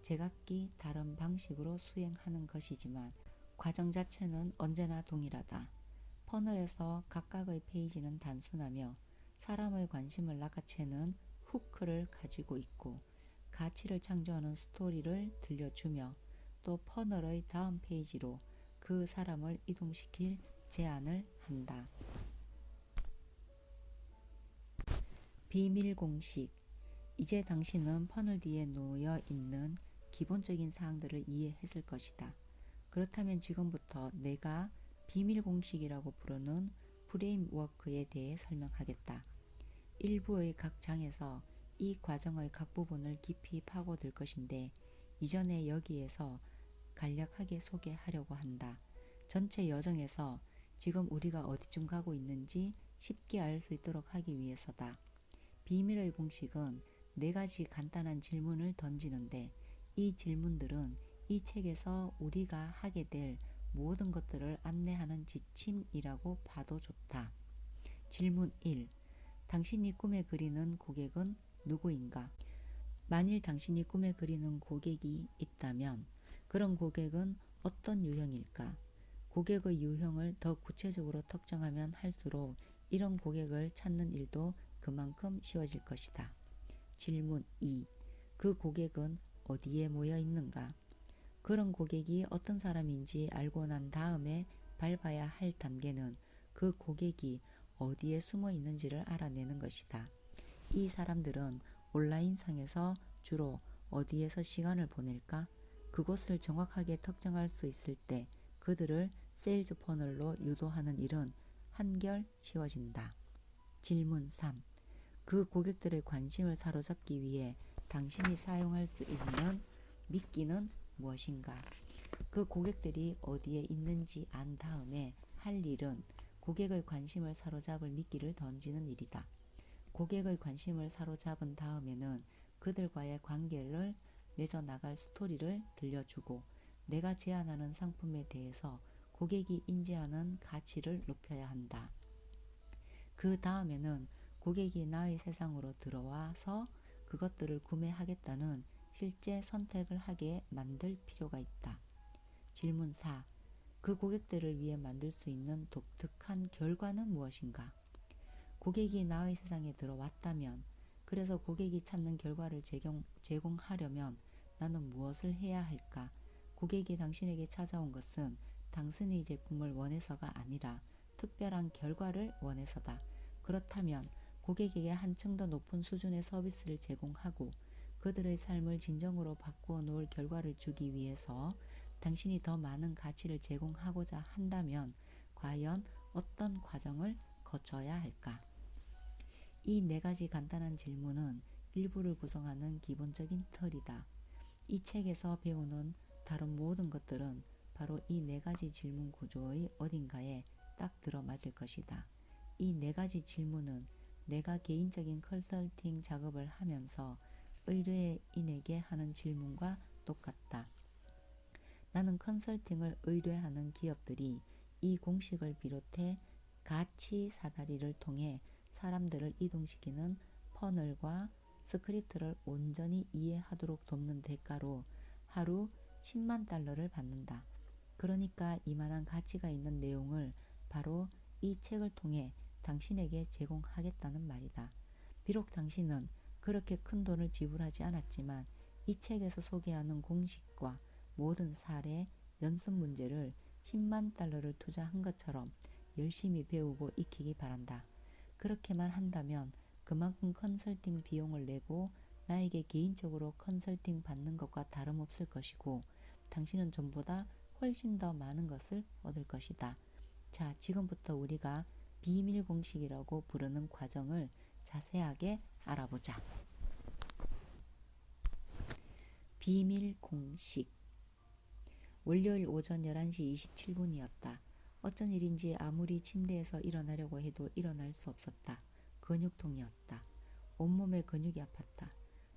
제각기 다른 방식으로 수행하는 것이지만 과정 자체는 언제나 동일하다. 퍼널에서 각각의 페이지는 단순하며 사람의 관심을 낚아채는 후크를 가지고 있고 가치를 창조하는 스토리를 들려주며 또 퍼널의 다음 페이지로 그 사람을 이동시킬 제안을 한다. 비밀 공식. 이제 당신은 퍼널 뒤에 놓여 있는 기본적인 사항들을 이해했을 것이다. 그렇다면 지금부터 내가 비밀 공식이라고 부르는 프레임워크에 대해 설명하겠다. 일부의 각 장에서 이 과정의 각 부분을 깊이 파고들 것인데 이전에 여기에서 간략하게 소개하려고 한다. 전체 여정에서 지금 우리가 어디쯤 가고 있는지 쉽게 알 수 있도록 하기 위해서다. 비밀의 공식은 4가지 간단한 질문을 던지는데 이 질문들은 이 책에서 우리가 하게 될 모든 것들을 안내하는 지침이라고 봐도 좋다. 질문 1. 당신이 꿈에 그리는 고객은 누구인가? 만일 당신이 꿈에 그리는 고객이 있다면 그런 고객은 어떤 유형일까? 고객의 유형을 더 구체적으로 특정하면 할수록 이런 고객을 찾는 일도 그만큼 쉬워질 것이다. 질문 2. 그 고객은 어디에 모여 있는가? 그런 고객이 어떤 사람인지 알고 난 다음에 밟아야 할 단계는 그 고객이 어디에 숨어 있는지를 알아내는 것이다. 이 사람들은 온라인상에서 주로 어디에서 시간을 보낼까? 그곳을 정확하게 특정할 수 있을 때 그들을 세일즈 퍼널로 유도하는 일은 한결 쉬워진다. 질문 3. 그 고객들의 관심을 사로잡기 위해 당신이 사용할 수 있는 미끼는 무엇인가? 그 고객들이 어디에 있는지 안 다음에 할 일은 고객의 관심을 사로잡을 미끼를 던지는 일이다. 고객의 관심을 사로잡은 다음에는 그들과의 관계를 맺어나갈 스토리를 들려주고 내가 제안하는 상품에 대해서 고객이 인지하는 가치를 높여야 한다. 그 다음에는 고객이 나의 세상으로 들어와서 그것들을 구매하겠다는 실제 선택을 하게 만들 필요가 있다. 질문 4. 그 고객들을 위해 만들 수 있는 독특한 결과는 무엇인가? 고객이 나의 세상에 들어왔다면, 그래서 고객이 찾는 결과를 제공하려면 나는 무엇을 해야 할까? 고객이 당신에게 찾아온 것은 당신의 제품을 원해서가 아니라 특별한 결과를 원해서다. 그렇다면 고객에게 한층 더 높은 수준의 서비스를 제공하고 그들의 삶을 진정으로 바꾸어 놓을 결과를 주기 위해서 당신이 더 많은 가치를 제공하고자 한다면 과연 어떤 과정을 거쳐야 할까? 이 4가지 간단한 질문은 일부를 구성하는 기본적인 틀이다. 이 책에서 배우는 다른 모든 것들은 바로 이 4가지 질문 구조의 어딘가에 딱 들어맞을 것이다. 이 4가지 질문은 내가 개인적인 컨설팅 작업을 하면서 의뢰인에게 하는 질문과 똑같다. 나는 컨설팅을 의뢰하는 기업들이 이 공식을 비롯해 가치 사다리를 통해 사람들을 이동시키는 퍼널과 스크립트를 온전히 이해하도록 돕는 대가로 하루 10만 달러를 받는다. 그러니까 이만한 가치가 있는 내용을 바로 이 책을 통해 당신에게 제공하겠다는 말이다. 비록 당신은 그렇게 큰 돈을 지불하지 않았지만 이 책에서 소개하는 공식과 모든 사례, 연습 문제를 10만 달러를 투자한 것처럼 열심히 배우고 익히기 바란다. 그렇게만 한다면 그만큼 컨설팅 비용을 내고 나에게 개인적으로 컨설팅 받는 것과 다름없을 것이고 당신은 전보다 훨씬 더 많은 것을 얻을 것이다. 자, 지금부터 우리가 비밀 공식이라고 부르는 과정을 자세하게 알아보자. 비밀 공식. 월요일 오전 11시 27분이었다. 어쩐 일인지 아무리 침대에서 일어나려고 해도 일어날 수 없었다. 근육통이었다. 온몸에 근육이 아팠다.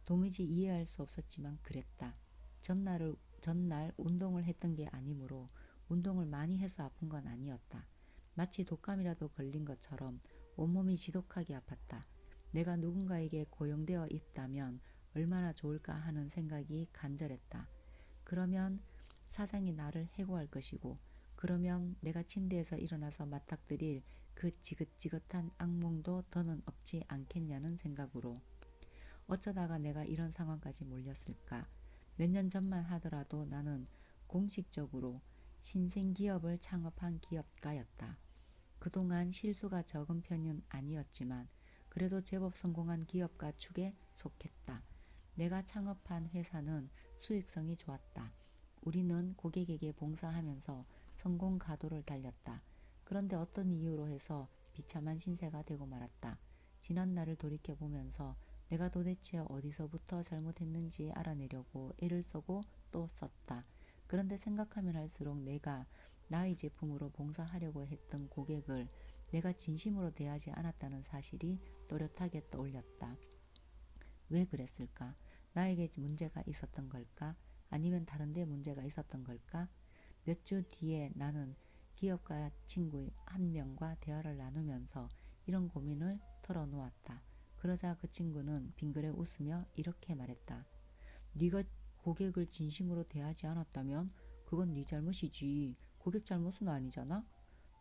도무지 이해할 수 없었지만 그랬다. 전날 운동을 했던 게 아니므로 운동을 많이 해서 아픈 건 아니었다. 마치 독감이라도 걸린 것처럼 온몸이 지독하게 아팠다. 내가 누군가에게 고용되어 있다면 얼마나 좋을까 하는 생각이 간절했다. 그러면 사장이 나를 해고할 것이고 그러면 내가 침대에서 일어나서 맞닥뜨릴 그 지긋지긋한 악몽도 더는 없지 않겠냐는 생각으로 어쩌다가 내가 이런 상황까지 몰렸을까? 몇 년 전만 하더라도 나는 공식적으로 신생기업을 창업한 기업가였다. 그동안 실수가 적은 편은 아니었지만 그래도 제법 성공한 기업가 축에 속했다. 내가 창업한 회사는 수익성이 좋았다. 우리는 고객에게 봉사하면서 성공 가도를 달렸다. 그런데 어떤 이유로 해서 비참한 신세가 되고 말았다. 지난 날을 돌이켜보면서 내가 도대체 어디서부터 잘못했는지 알아내려고 애를 쓰고 또 썼다. 그런데 생각하면 할수록 내가 나의 제품으로 봉사하려고 했던 고객을 내가 진심으로 대하지 않았다는 사실이 또렷하게 떠올렸다. 왜 그랬을까? 나에게 문제가 있었던 걸까? 아니면 다른 데 문제가 있었던 걸까? 몇 주 뒤에 나는 기업가 친구 한 명과 대화를 나누면서 이런 고민을 털어놓았다. 그러자 그 친구는 빙그레 웃으며 이렇게 말했다. 네가 고객을 진심으로 대하지 않았다면 그건 네 잘못이지. 고객 잘못은 아니잖아?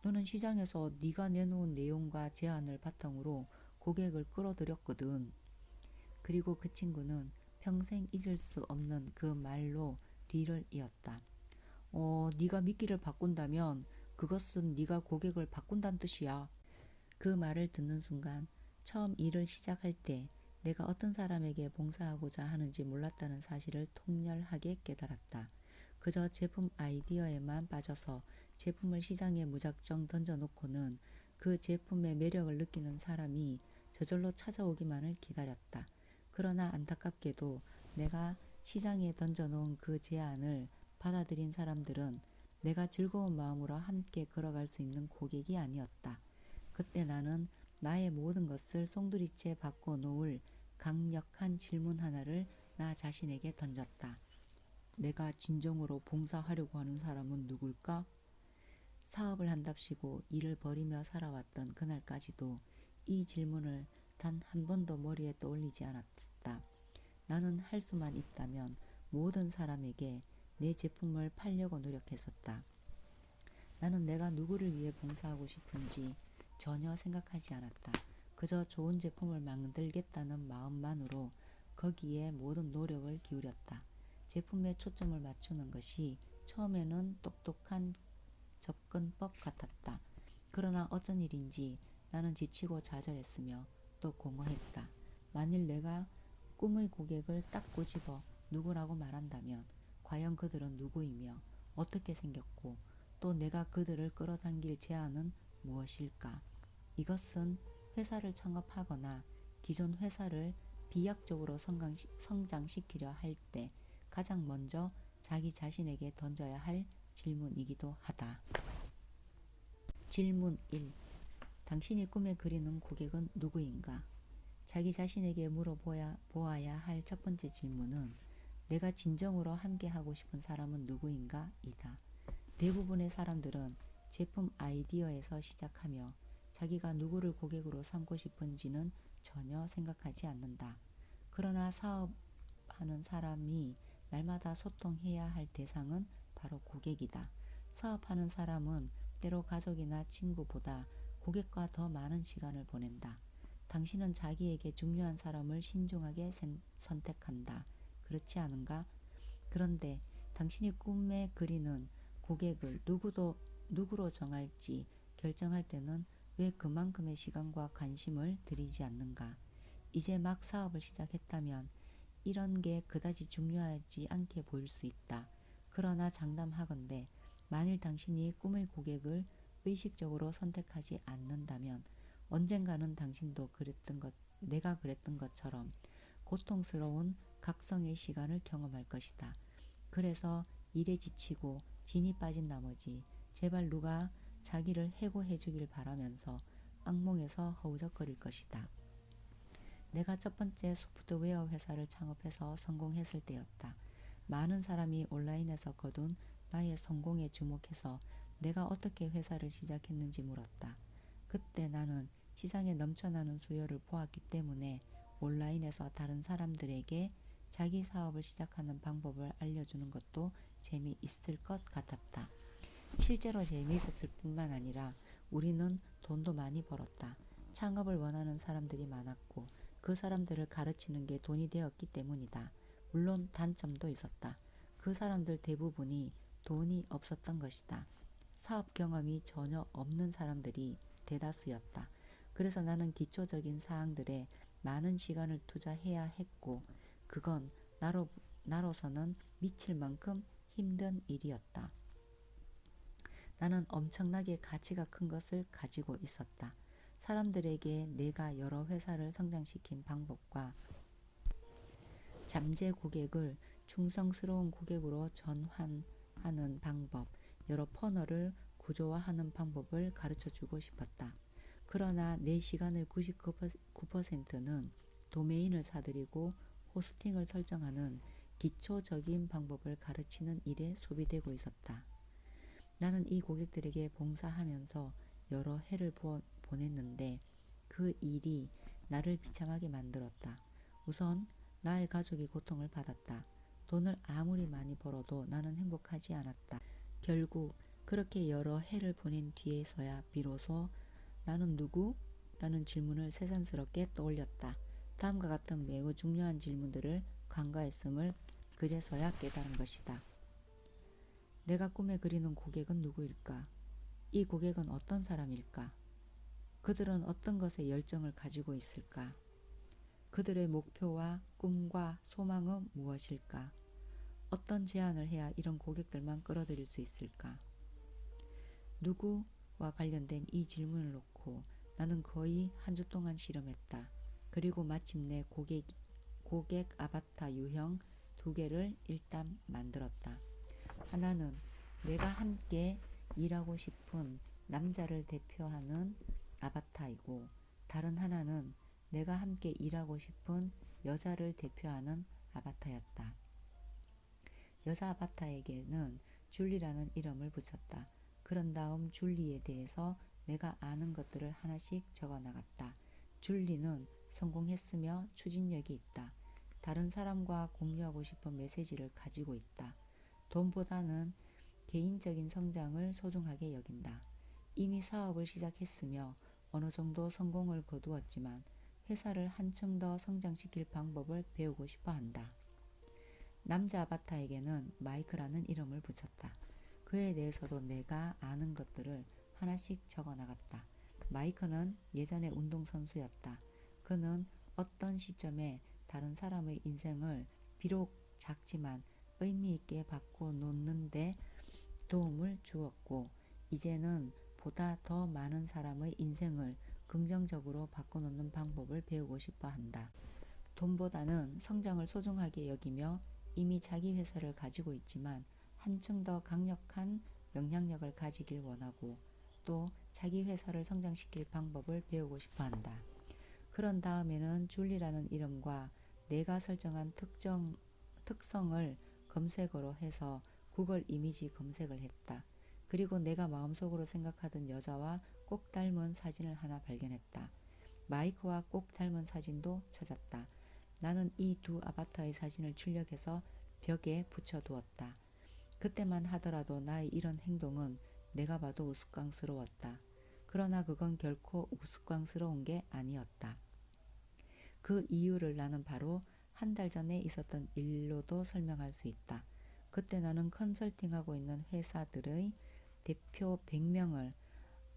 너는 시장에서 네가 내놓은 내용과 제안을 바탕으로 고객을 끌어들였거든. 그리고 그 친구는 평생 잊을 수 없는 그 말로 뒤를 이었다. 네가 미끼를 바꾼다면 그것은 네가 고객을 바꾼다는 뜻이야. 그 말을 듣는 순간 처음 일을 시작할 때 내가 어떤 사람에게 봉사하고자 하는지 몰랐다는 사실을 통렬하게 깨달았다. 그저 제품 아이디어에만 빠져서 제품을 시장에 무작정 던져놓고는 그 제품의 매력을 느끼는 사람이 저절로 찾아오기만을 기다렸다. 그러나 안타깝게도 내가 시장에 던져놓은 그 제안을 받아들인 사람들은 내가 즐거운 마음으로 함께 걸어갈 수 있는 고객이 아니었다. 그때 나는 나의 모든 것을 송두리째 바꿔놓을 강력한 질문 하나를 나 자신에게 던졌다. 내가 진정으로 봉사하려고 하는 사람은 누굴까? 사업을 한답시고 일을 벌이며 살아왔던 그날까지도 이 질문을 단 한 번도 머리에 떠올리지 않았다. 나는 할 수만 있다면 모든 사람에게 내 제품을 팔려고 노력했었다. 나는 내가 누구를 위해 봉사하고 싶은지 전혀 생각하지 않았다. 그저 좋은 제품을 만들겠다는 마음만으로 거기에 모든 노력을 기울였다. 제품에 초점을 맞추는 것이 처음에는 똑똑한 접근법 같았다. 그러나 어쩐 일인지 나는 지치고 좌절했으며 또 공허했다. 만일 내가 꿈의 고객을 딱 꼬집어 누구라고 말한다면 과연 그들은 누구이며 어떻게 생겼고 또 내가 그들을 끌어당길 제안은 무엇일까? 이것은 회사를 창업하거나 기존 회사를 비약적으로 성장시키려 할 때 가장 먼저 자기 자신에게 던져야 할 질문이기도 하다. 질문 1. 당신이 꿈에 그리는 고객은 누구인가? 자기 자신에게 물어보아야 할 첫 번째 질문은 내가 진정으로 함께하고 싶은 사람은 누구인가? 이다. 대부분의 사람들은 제품 아이디어에서 시작하며 자기가 누구를 고객으로 삼고 싶은지는 전혀 생각하지 않는다. 그러나 사업하는 사람이 날마다 소통해야 할 대상은 바로 고객이다. 사업하는 사람은 때로 가족이나 친구보다 고객과 더 많은 시간을 보낸다. 당신은 자기에게 중요한 사람을 신중하게 선택한다. 그렇지 않은가? 그런데 당신이 꿈에 그리는 고객을 누구로 정할지 결정할 때는 왜 그만큼의 시간과 관심을 들이지 않는가? 이제 막 사업을 시작했다면 이런 게 그다지 중요하지 않게 보일 수 있다. 그러나 장담하건대 만일 당신이 꿈의 고객을 의식적으로 선택하지 않는다면 언젠가는 당신도 내가 그랬던 것처럼 고통스러운 각성의 시간을 경험할 것이다. 그래서 일에 지치고 진이 빠진 나머지 제발 누가 자기를 해고해 주길 바라면서 악몽에서 허우적거릴 것이다. 내가 첫 번째 소프트웨어 회사를 창업해서 성공했을 때였다. 많은 사람이 온라인에서 거둔 나의 성공에 주목해서 내가 어떻게 회사를 시작했는지 물었다. 그때 나는 시장에 넘쳐나는 수요를 보았기 때문에 온라인에서 다른 사람들에게 자기 사업을 시작하는 방법을 알려주는 것도 재미있을 것 같았다. 실제로 재미있었을 뿐만 아니라 우리는 돈도 많이 벌었다. 창업을 원하는 사람들이 많았고 그 사람들을 가르치는 게 돈이 되었기 때문이다. 물론 단점도 있었다. 그 사람들 대부분이 돈이 없었던 것이다. 사업 경험이 전혀 없는 사람들이 대다수였다. 그래서 나는 기초적인 사항들에 많은 시간을 투자해야 했고 그건 나로서는 미칠 만큼 힘든 일이었다. 나는 엄청나게 가치가 큰 것을 가지고 있었다. 사람들에게 내가 여러 회사를 성장시킨 방법과 잠재 고객을 충성스러운 고객으로 전환하는 방법, 여러 퍼널을 구조화하는 방법을 가르쳐주고 싶었다. 그러나 내 시간의 99%는 도메인을 사들이고 호스팅을 설정하는 기초적인 방법을 가르치는 일에 소비되고 있었다. 나는 이 고객들에게 봉사하면서 여러 해를 보냈는데 그 일이 나를 비참하게 만들었다. 우선 나의 가족이 고통을 받았다. 돈을 아무리 많이 벌어도 나는 행복하지 않았다. 결국 그렇게 여러 해를 보낸 뒤에서야 비로소 나는 누구? 라는 질문을 새삼스럽게 떠올렸다. 다음과 같은 매우 중요한 질문들을 간과했음을 그제서야 깨달은 것이다. 내가 꿈에 그리는 고객은 누구일까? 이 고객은 어떤 사람일까? 그들은 어떤 것에 열정을 가지고 있을까? 그들의 목표와 꿈과 소망은 무엇일까? 어떤 제안을 해야 이런 고객들만 끌어들일 수 있을까? 누구와 관련된 이 질문을 놓고 나는 거의 한 주 동안 실험했다. 그리고 마침내 고객 아바타 유형 2개를 일단 만들었다. 하나는 내가 함께 일하고 싶은 남자를 대표하는 아바타이고, 다른 하나는 내가 함께 일하고 싶은 여자를 대표하는 아바타였다. 여자 아바타에게는 줄리라는 이름을 붙였다. 그런 다음 줄리에 대해서 내가 아는 것들을 하나씩 적어 나갔다. 줄리는 성공했으며 추진력이 있다. 다른 사람과 공유하고 싶은 메시지를 가지고 있다. 돈보다는 개인적인 성장을 소중하게 여긴다. 이미 사업을 시작했으며 어느 정도 성공을 거두었지만 회사를 한층 더 성장시킬 방법을 배우고 싶어 한다. 남자 아바타에게는 마이크라는 이름을 붙였다. 그에 대해서도 내가 아는 것들을 하나씩 적어 나갔다. 마이크는 예전에 운동선수였다. 그는 어떤 시점에 다른 사람의 인생을 비록 작지만 의미 있게 바꿔놓는데 도움을 주었고, 이제는 보다 더 많은 사람의 인생을 긍정적으로 바꿔놓는 방법을 배우고 싶어 한다. 돈보다는 성장을 소중하게 여기며 이미 자기 회사를 가지고 있지만 한층 더 강력한 영향력을 가지길 원하고, 또 자기 회사를 성장시킬 방법을 배우고 싶어 한다. 그런 다음에는 줄리라는 이름과 내가 설정한 특성을 검색어로 해서 구글 이미지 검색을 했다. 그리고 내가 마음속으로 생각하던 여자와 꼭 닮은 사진을 하나 발견했다. 마이크와 꼭 닮은 사진도 찾았다. 나는 이 두 아바타의 사진을 출력해서 벽에 붙여두었다. 그때만 하더라도 나의 이런 행동은 내가 봐도 우스꽝스러웠다. 그러나 그건 결코 우스꽝스러운 게 아니었다. 그 이유를 나는 바로 한 달 전에 있었던 일로도 설명할 수 있다. 그때 나는 컨설팅하고 있는 회사들의 대표 100명을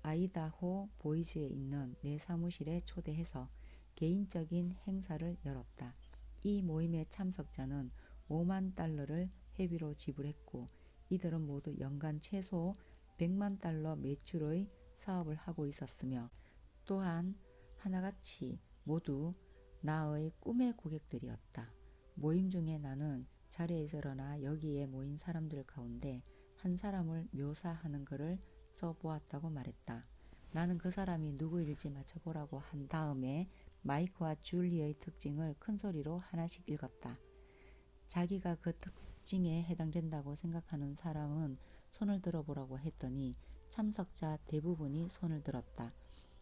아이다호 보이즈에 있는 내 사무실에 초대해서 개인적인 행사를 열었다. 이 모임의 참석자는 $50,000를 회비로 지불했고, 이들은 모두 연간 최소 $1,000,000 매출의 사업을 하고 있었으며, 또한 하나같이 모두 나의 꿈의 고객들이었다. 모임 중에 나는 자리에서 일어나 여기에 모인 사람들 가운데 한 사람을 묘사하는 글을 써보았다고 말했다. 나는 그 사람이 누구일지 맞춰보라고 한 다음에 마이크와 줄리의 특징을 큰 소리로 하나씩 읽었다. 자기가 그 특징에 해당된다고 생각하는 사람은 손을 들어보라고 했더니 참석자 대부분이 손을 들었다.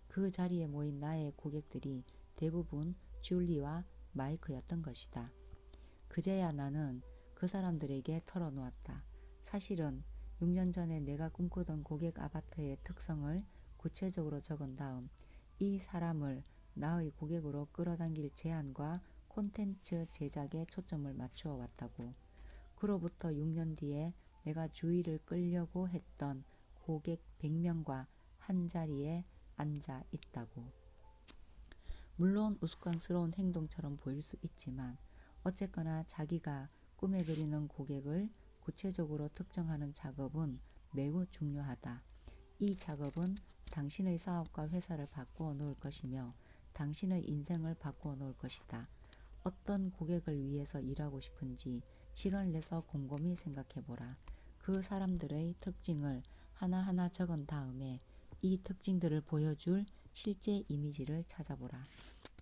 그 자리에 모인 나의 고객들이 대부분 줄리와 마이크였던 것이다. 그제야 나는 그 사람들에게 털어놓았다. 사실은 6년 전에 내가 꿈꾸던 고객 아바타의 특성을 구체적으로 적은 다음 이 사람을 나의 고객으로 끌어당길 제안과 콘텐츠 제작에 초점을 맞추어 왔다고. 그로부터 6년 뒤에 내가 주의를 끌려고 했던 고객 100명과 한 자리에 앉아 있다고. 물론 우스꽝스러운 행동처럼 보일 수 있지만 어쨌거나 자기가 꿈에 그리는 고객을 구체적으로 특정하는 작업은 매우 중요하다. 이 작업은 당신의 사업과 회사를 바꾸어 놓을 것이며 당신의 인생을 바꾸어 놓을 것이다. 어떤 고객을 위해서 일하고 싶은지 시간을 내서 곰곰이 생각해보라. 그 사람들의 특징을 하나하나 적은 다음에 이 특징들을 보여줄 실제 이미지를 찾아보라.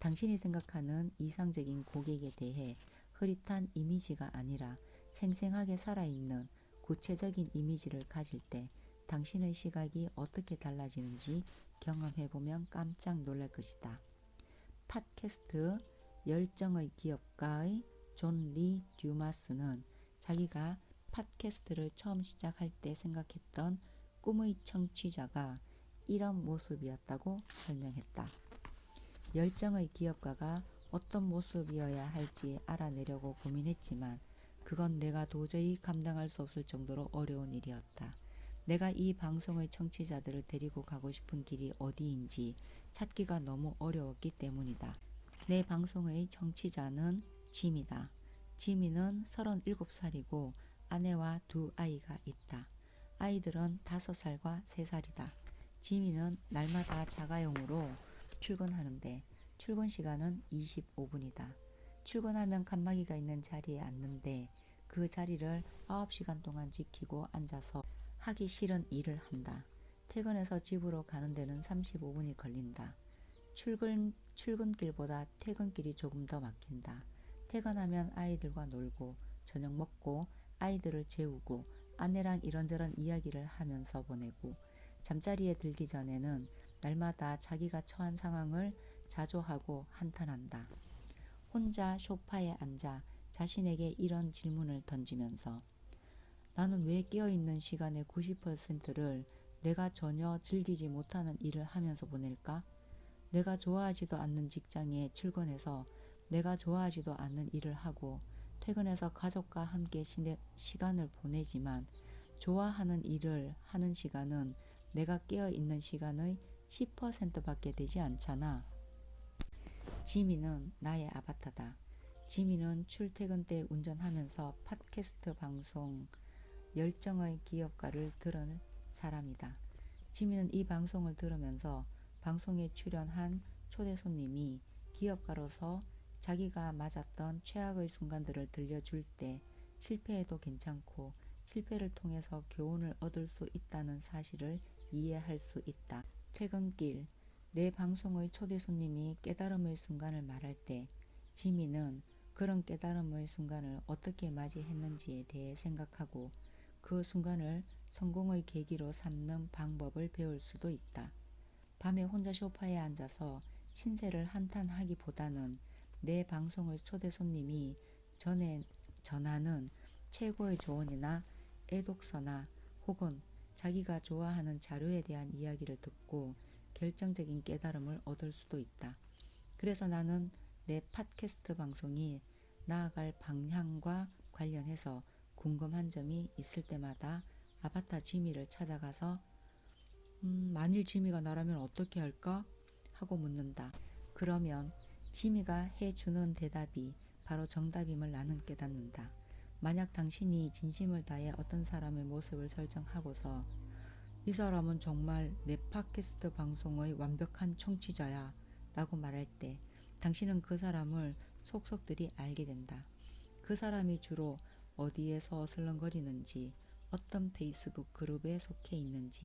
당신이 생각하는 이상적인 고객에 대해 흐릿한 이미지가 아니라 생생하게 살아있는 구체적인 이미지를 가질 때 당신의 시각이 어떻게 달라지는지 경험해보면 깜짝 놀랄 것이다. 팟캐스트 열정의 기업가의 존 리 듀마스는 자기가 팟캐스트를 처음 시작할 때 생각했던 꿈의 청취자가 이런 모습이었다고 설명했다. 열정의 기업가가 어떤 모습이어야 할지 알아내려고 고민했지만 그건 내가 도저히 감당할 수 없을 정도로 어려운 일이었다. 내가 이 방송의 청취자들을 데리고 가고 싶은 길이 어디인지 찾기가 너무 어려웠기 때문이다. 내 방송의 청취자는 지미다. 지미는 37살이고 아내와 2아이가 있다. 아이들은 5살과 3살이다. 지미는 날마다 자가용으로 출근하는데 출근 시간은 25분이다. 출근하면 칸막이가 있는 자리에 앉는데 그 자리를 9시간 동안 지키고 앉아서 하기 싫은 일을 한다. 퇴근해서 집으로 가는 데는 35분이 걸린다. 출근길보다 퇴근길이 조금 더 막힌다. 퇴근하면 아이들과 놀고 저녁 먹고 아이들을 재우고 아내랑 이런저런 이야기를 하면서 보내고 잠자리에 들기 전에는 날마다 자기가 처한 상황을 자조하고 한탄한다. 혼자 소파에 앉아 자신에게 이런 질문을 던지면서 나는 왜 깨어있는 시간의 90%를 내가 전혀 즐기지 못하는 일을 하면서 보낼까? 내가 좋아하지도 않는 직장에 출근해서 내가 좋아하지도 않는 일을 하고 퇴근해서 가족과 함께 시간을 보내지만 좋아하는 일을 하는 시간은 내가 깨어있는 시간의 10%밖에 되지 않잖아. 지미는 나의 아바타다. 지미는 출퇴근 때 운전하면서 팟캐스트 방송 열정의 기업가를 들은 사람이다. 지미는 이 방송을 들으면서 방송에 출연한 초대 손님이 기업가로서 자기가 맞았던 최악의 순간들을 들려줄 때 실패해도 괜찮고 실패를 통해서 교훈을 얻을 수 있다는 사실을 이해할 수 있다. 퇴근길 내 방송의 초대 손님이 깨달음의 순간을 말할 때 지미는 그런 깨달음의 순간을 어떻게 맞이했는지에 대해 생각하고 그 순간을 성공의 계기로 삼는 방법을 배울 수도 있다. 밤에 혼자 소파에 앉아서 신세를 한탄하기보다는 내 방송의 초대 손님이 전하는 최고의 조언이나 애독서나 혹은 자기가 좋아하는 자료에 대한 이야기를 듣고 결정적인 깨달음을 얻을 수도 있다. 그래서 나는 내 팟캐스트 방송이 나아갈 방향과 관련해서 궁금한 점이 있을 때마다 아바타 지미를 찾아가서 만일 지미가 나라면 어떻게 할까? 하고 묻는다. 그러면 지미가 해주는 대답이 바로 정답임을 나는 깨닫는다. 만약 당신이 진심을 다해 어떤 사람의 모습을 설정하고서 이 사람은 정말 내 팟캐스트 방송의 완벽한 청취자야 라고 말할 때 당신은 그 사람을 속속들이 알게 된다. 그 사람이 주로 어디에서 슬렁거리는지, 어떤 페이스북 그룹에 속해 있는지,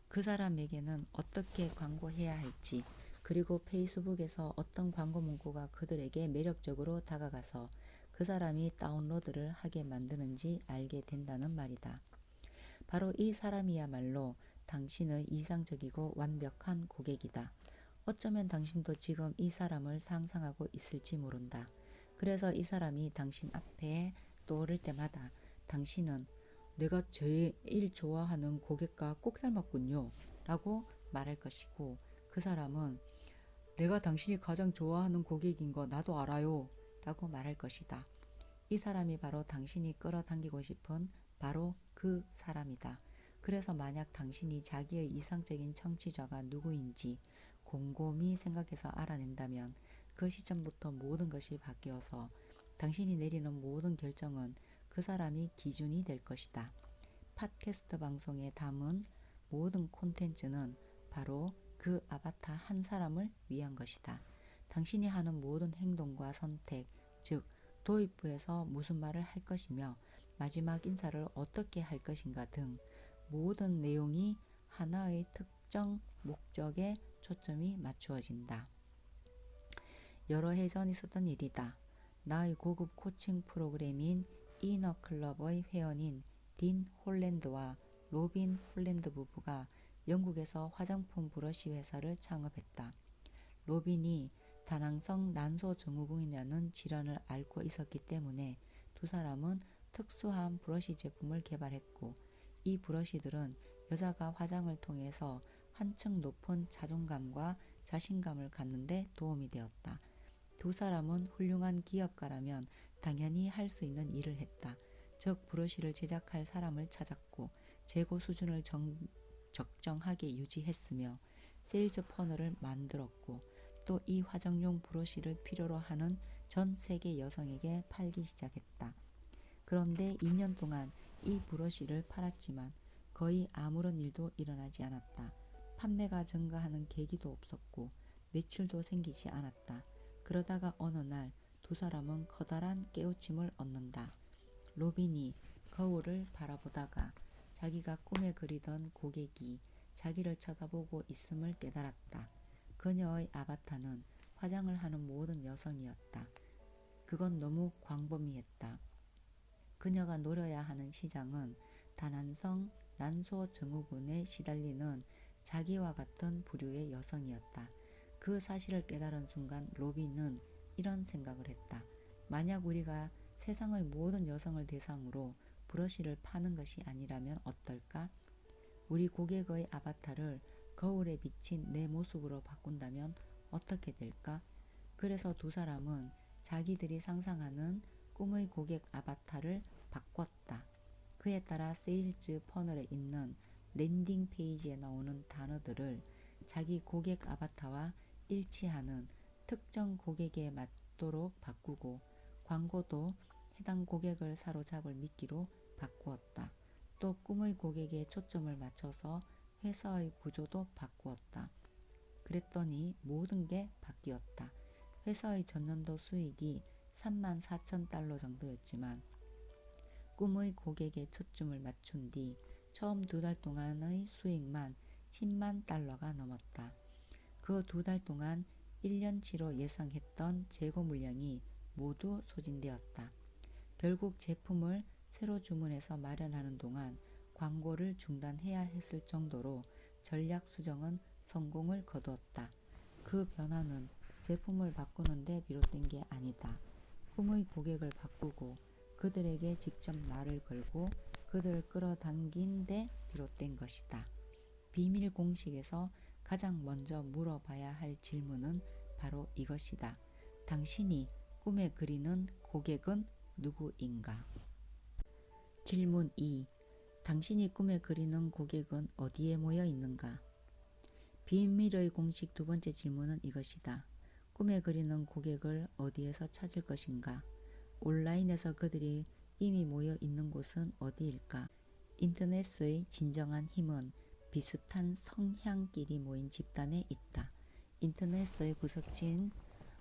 그 사람에게는 어떻게 광고해야 할지, 그리고 페이스북에서 어떤 광고 문구가 그들에게 매력적으로 다가가서 그 사람이 다운로드를 하게 만드는지 알게 된다는 말이다. 바로 이 사람이야말로 당신의 이상적이고 완벽한 고객이다. 어쩌면 당신도 지금 이 사람을 상상하고 있을지 모른다. 그래서 이 사람이 당신 앞에 떠오를 때마다 당신은 내가 제일 좋아하는 고객과 꼭 닮았군요 라고 말할 것이고 그 사람은 내가 당신이 가장 좋아하는 고객인 거 나도 알아요 라고 말할 것이다. 이 사람이 바로 당신이 끌어당기고 싶은 바로 그 사람이다. 그래서 만약 당신이 자기의 이상적인 청취자가 누구인지 곰곰이 생각해서 알아낸다면 그 시점부터 모든 것이 바뀌어서 당신이 내리는 모든 결정은 그 사람이 기준이 될 것이다. 팟캐스트 방송에 담은 모든 콘텐츠는 바로 그 아바타 한 사람을 위한 것이다. 당신이 하는 모든 행동과 선택, 즉 도입부에서 무슨 말을 할 것이며 마지막 인사를 어떻게 할 것인가 등 모든 내용이 하나의 특정 목적에 초점이 맞추어진다. 여러 해 전 있었던 일이다. 나의 고급 코칭 프로그램인 이너클럽의 회원인 딘 홀랜드와 로빈 홀랜드 부부가 영국에서 화장품 브러쉬 회사를 창업했다. 로빈이 다낭성 난소증후군이라는 질환을 앓고 있었기 때문에 두 사람은 특수한 브러쉬 제품을 개발했고, 이 브러쉬들은 여자가 화장을 통해서 한층 높은 자존감과 자신감을 갖는 데 도움이 되었다. 두 사람은 훌륭한 기업가라면 당연히 할 수 있는 일을 했다. 즉 브러쉬를 제작할 사람을 찾았고 재고 수준을 적정하게 유지했으며 세일즈 퍼널을 만들었고 또 이 화장용 브러쉬를 필요로 하는 전 세계 여성에게 팔기 시작했다. 그런데 2년 동안 이 브러쉬를 팔았지만 거의 아무런 일도 일어나지 않았다. 판매가 증가하는 계기도 없었고 매출도 생기지 않았다. 그러다가 어느 날 두 사람은 커다란 깨우침을 얻는다. 로빈이 거울을 바라보다가 자기가 꿈에 그리던 고객이 자기를 쳐다보고 있음을 깨달았다. 그녀의 아바타는 화장을 하는 모든 여성이었다. 그건 너무 광범위했다. 그녀가 노려야 하는 시장은 다낭성 난소증후군에 시달리는 자기와 같은 부류의 여성이었다. 그 사실을 깨달은 순간 로빈은 이런 생각을 했다. 만약 우리가 세상의 모든 여성을 대상으로 브러쉬를 파는 것이 아니라면 어떨까? 우리 고객의 아바타를 거울에 비친 내 모습으로 바꾼다면 어떻게 될까? 그래서 두 사람은 자기들이 상상하는 꿈의 고객 아바타를 바꿨다. 그에 따라 세일즈 퍼널에 있는 랜딩 페이지에 나오는 단어들을 자기 고객 아바타와 일치하는 특정 고객에 맞도록 바꾸고 광고도 해당 고객을 사로잡을 미끼로 바꾸었다. 또 꿈의 고객에 초점을 맞춰서 회사의 구조도 바꾸었다. 그랬더니 모든 게 바뀌었다. 회사의 전년도 수익이 34,000달러 정도였지만 꿈의 고객에 초점을 맞춘 뒤 처음 2달 동안의 수익만 10만 달러가 넘었다. 그 2달 동안 1년치로 예상했던 재고 물량이 모두 소진되었다. 결국 제품을 새로 주문해서 마련하는 동안 광고를 중단해야 했을 정도로 전략 수정은 성공을 거두었다. 그 변화는 제품을 바꾸는 데 비롯된 게 아니다. 꿈의 고객을 바꾸고 그들에게 직접 말을 걸고 그들을 끌어당긴 데 비롯된 것이다. 비밀 공식에서 가장 먼저 물어봐야 할 질문은 바로 이것이다. 당신이 꿈에 그리는 고객은 누구인가? 질문 2. 당신이 꿈에 그리는 고객은 어디에 모여 있는가? 비밀의 공식 두 번째 질문은 이것이다. 꿈에 그리는 고객을 어디에서 찾을 것인가? 온라인에서 그들이 이미 모여 있는 곳은 어디일까? 인터넷의 진정한 힘은 비슷한 성향끼리 모인 집단에 있다. 인터넷의 구석진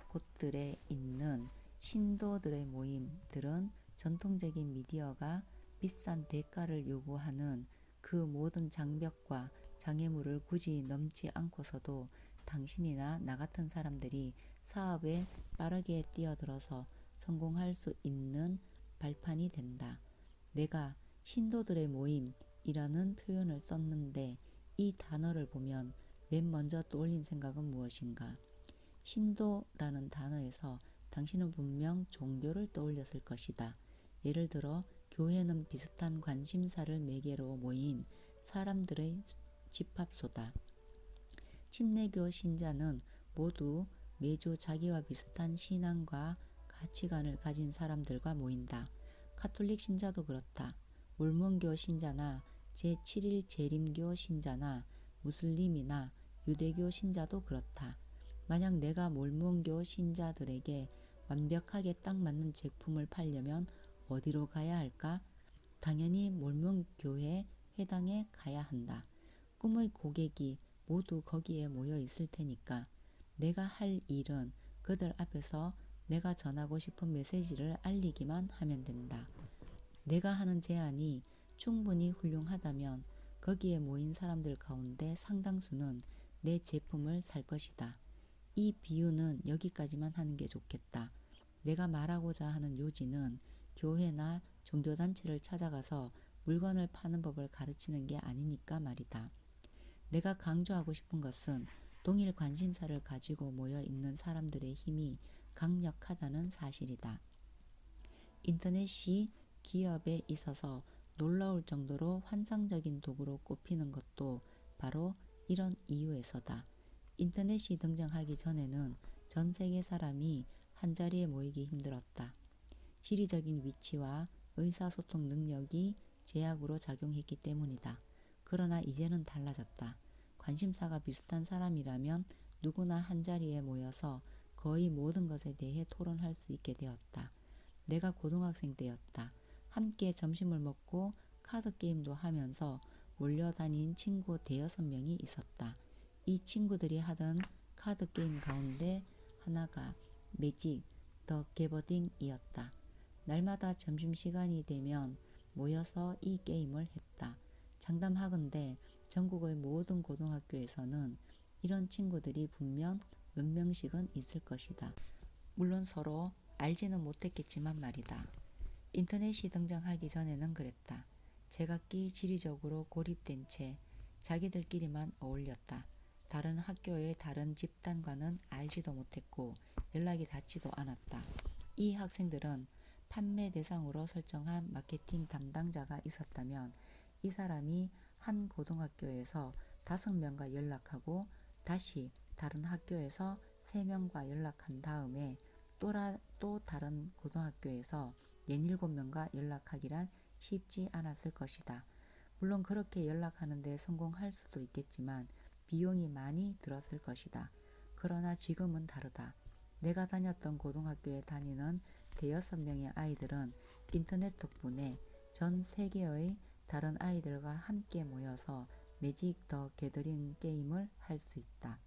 곳들에 있는 신도들의 모임들은 전통적인 미디어가 비싼 대가를 요구하는 그 모든 장벽과 장애물을 굳이 넘지 않고서도 당신이나 나 같은 사람들이 사업에 빠르게 뛰어들어서 성공할 수 있는 발판이 된다. 내가 신도들의 모임이라는 표현을 썼는데 이 단어를 보면 맨 먼저 떠올린 생각은 무엇인가? 신도라는 단어에서 당신은 분명 종교를 떠올렸을 것이다. 예를 들어 교회는 비슷한 관심사를 매개로 모인 사람들의 집합소다. 침례교 신자는 모두 매주 자기와 비슷한 신앙과 가치관을 가진 사람들과 모인다. 가톨릭 신자도 그렇다. 몰몬교 신자나 제7일 재림교 신자나 무슬림이나 유대교 신자도 그렇다. 만약 내가 몰몬교 신자들에게 완벽하게 딱 맞는 제품을 팔려면 어디로 가야 할까? 당연히 몰몬교회 회당에 가야 한다. 꿈의 고객이 모두 거기에 모여 있을 테니까 내가 할 일은 그들 앞에서 내가 전하고 싶은 메시지를 알리기만 하면 된다. 내가 하는 제안이 충분히 훌륭하다면 거기에 모인 사람들 가운데 상당수는 내 제품을 살 것이다. 이 비유는 여기까지만 하는 게 좋겠다. 내가 말하고자 하는 요지는 교회나 종교단체를 찾아가서 물건을 파는 법을 가르치는 게 아니니까 말이다. 내가 강조하고 싶은 것은 동일 관심사를 가지고 모여 있는 사람들의 힘이 강력하다는 사실이다. 인터넷이 기업에 있어서 놀라울 정도로 환상적인 도구로 꼽히는 것도 바로 이런 이유에서다. 인터넷이 등장하기 전에는 전 세계 사람이 한자리에 모이기 힘들었다. 지리적인 위치와 의사소통 능력이 제약으로 작용했기 때문이다. 그러나 이제는 달라졌다. 관심사가 비슷한 사람이라면 누구나 한자리에 모여서 거의 모든 것에 대해 토론할 수 있게 되었다. 내가 고등학생 때였다. 함께 점심을 먹고 카드게임도 하면서 몰려다닌 친구 5~6명이 있었다. 이 친구들이 하던 카드게임 가운데 하나가 매직 더 게버딩이었다. 날마다 점심시간이 되면 모여서 이 게임을 했다. 장담하건대 전국의 모든 고등학교에서는 이런 친구들이 분명 몇 명씩은 있을 것이다. 물론 서로 알지는 못했겠지만 말이다. 인터넷이 등장하기 전에는 그랬다. 제각기 지리적으로 고립된 채 자기들끼리만 어울렸다. 다른 학교의 다른 집단과는 알지도 못했고 연락이 닿지도 않았다. 이 학생들은 판매 대상으로 설정한 마케팅 담당자가 있었다면 이 사람이 한 고등학교에서 5명과 연락하고 다시 다른 학교에서 3명과 연락한 다음에 또 다른 고등학교에서 6~7명과 연락하기란 쉽지 않았을 것이다. 물론 그렇게 연락하는 데 성공할 수도 있겠지만 비용이 많이 들었을 것이다. 그러나 지금은 다르다. 내가 다녔던 고등학교에 다니는 5~6명의 아이들은 인터넷 덕분에 전 세계의 다른 아이들과 함께 모여서 매직 더 게더링 게임을 할 수 있다.